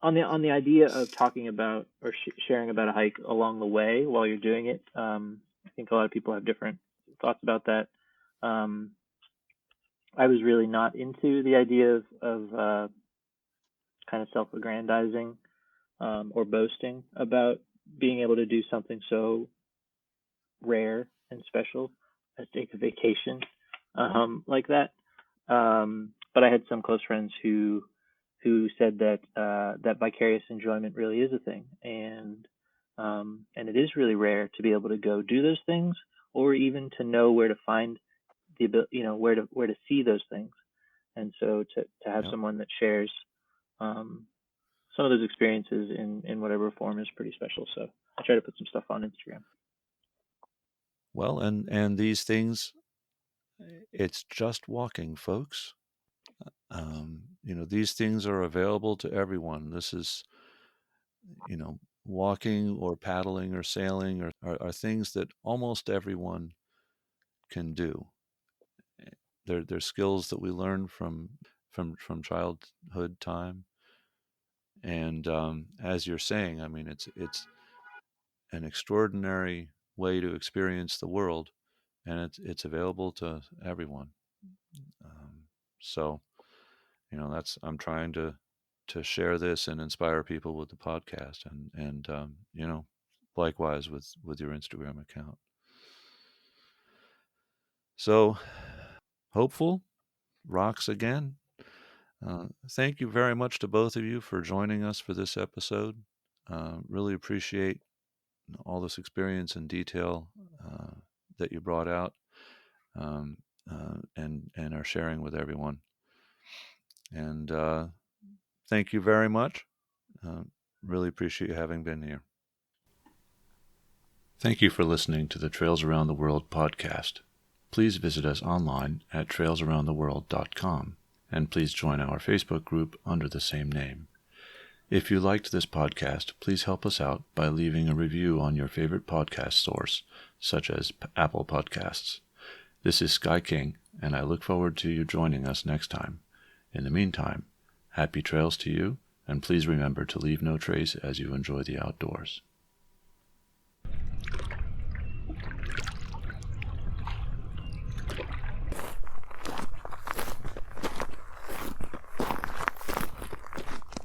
on the idea of talking about or sharing about a hike along the way while you're doing it. I think a lot of people have different thoughts about that. Um, I was really not into the idea of kind of self-aggrandizing or boasting about being able to do something so rare and special as take a vacation like that. But I had some close friends who said that that vicarious enjoyment really is a thing, and it is really rare to be able to go do those things, or even to know where to find the ability, where to see those things. And so to have Yep. someone that shares um, some of those experiences in whatever form is pretty special. So I try to put some stuff on Instagram. Well, and these things, it's just walking, folks. These things are available to everyone. This is, you know, walking or paddling or sailing are things that almost everyone can do. They're skills that we learn from childhood time. And as you're saying, I mean, it's an extraordinary way to experience the world, and it's available to everyone. So, that's I'm trying to share this and inspire people with the podcast, and likewise with your Instagram account. So, hopeful rocks again. Thank you very much to both of you for joining us for this episode. Really appreciate all this experience and detail that you brought out, and are sharing with everyone. And thank you very much. Really appreciate you having been here. Thank you for listening to the Trails Around the World podcast. Please visit us online at trailsaroundtheworld.com, and please join our Facebook group under the same name. If you liked this podcast, please help us out by leaving a review on your favorite podcast source, such as Apple Podcasts. This is Sky King, and I look forward to you joining us next time. In the meantime, happy trails to you, and please remember to leave no trace as you enjoy the outdoors.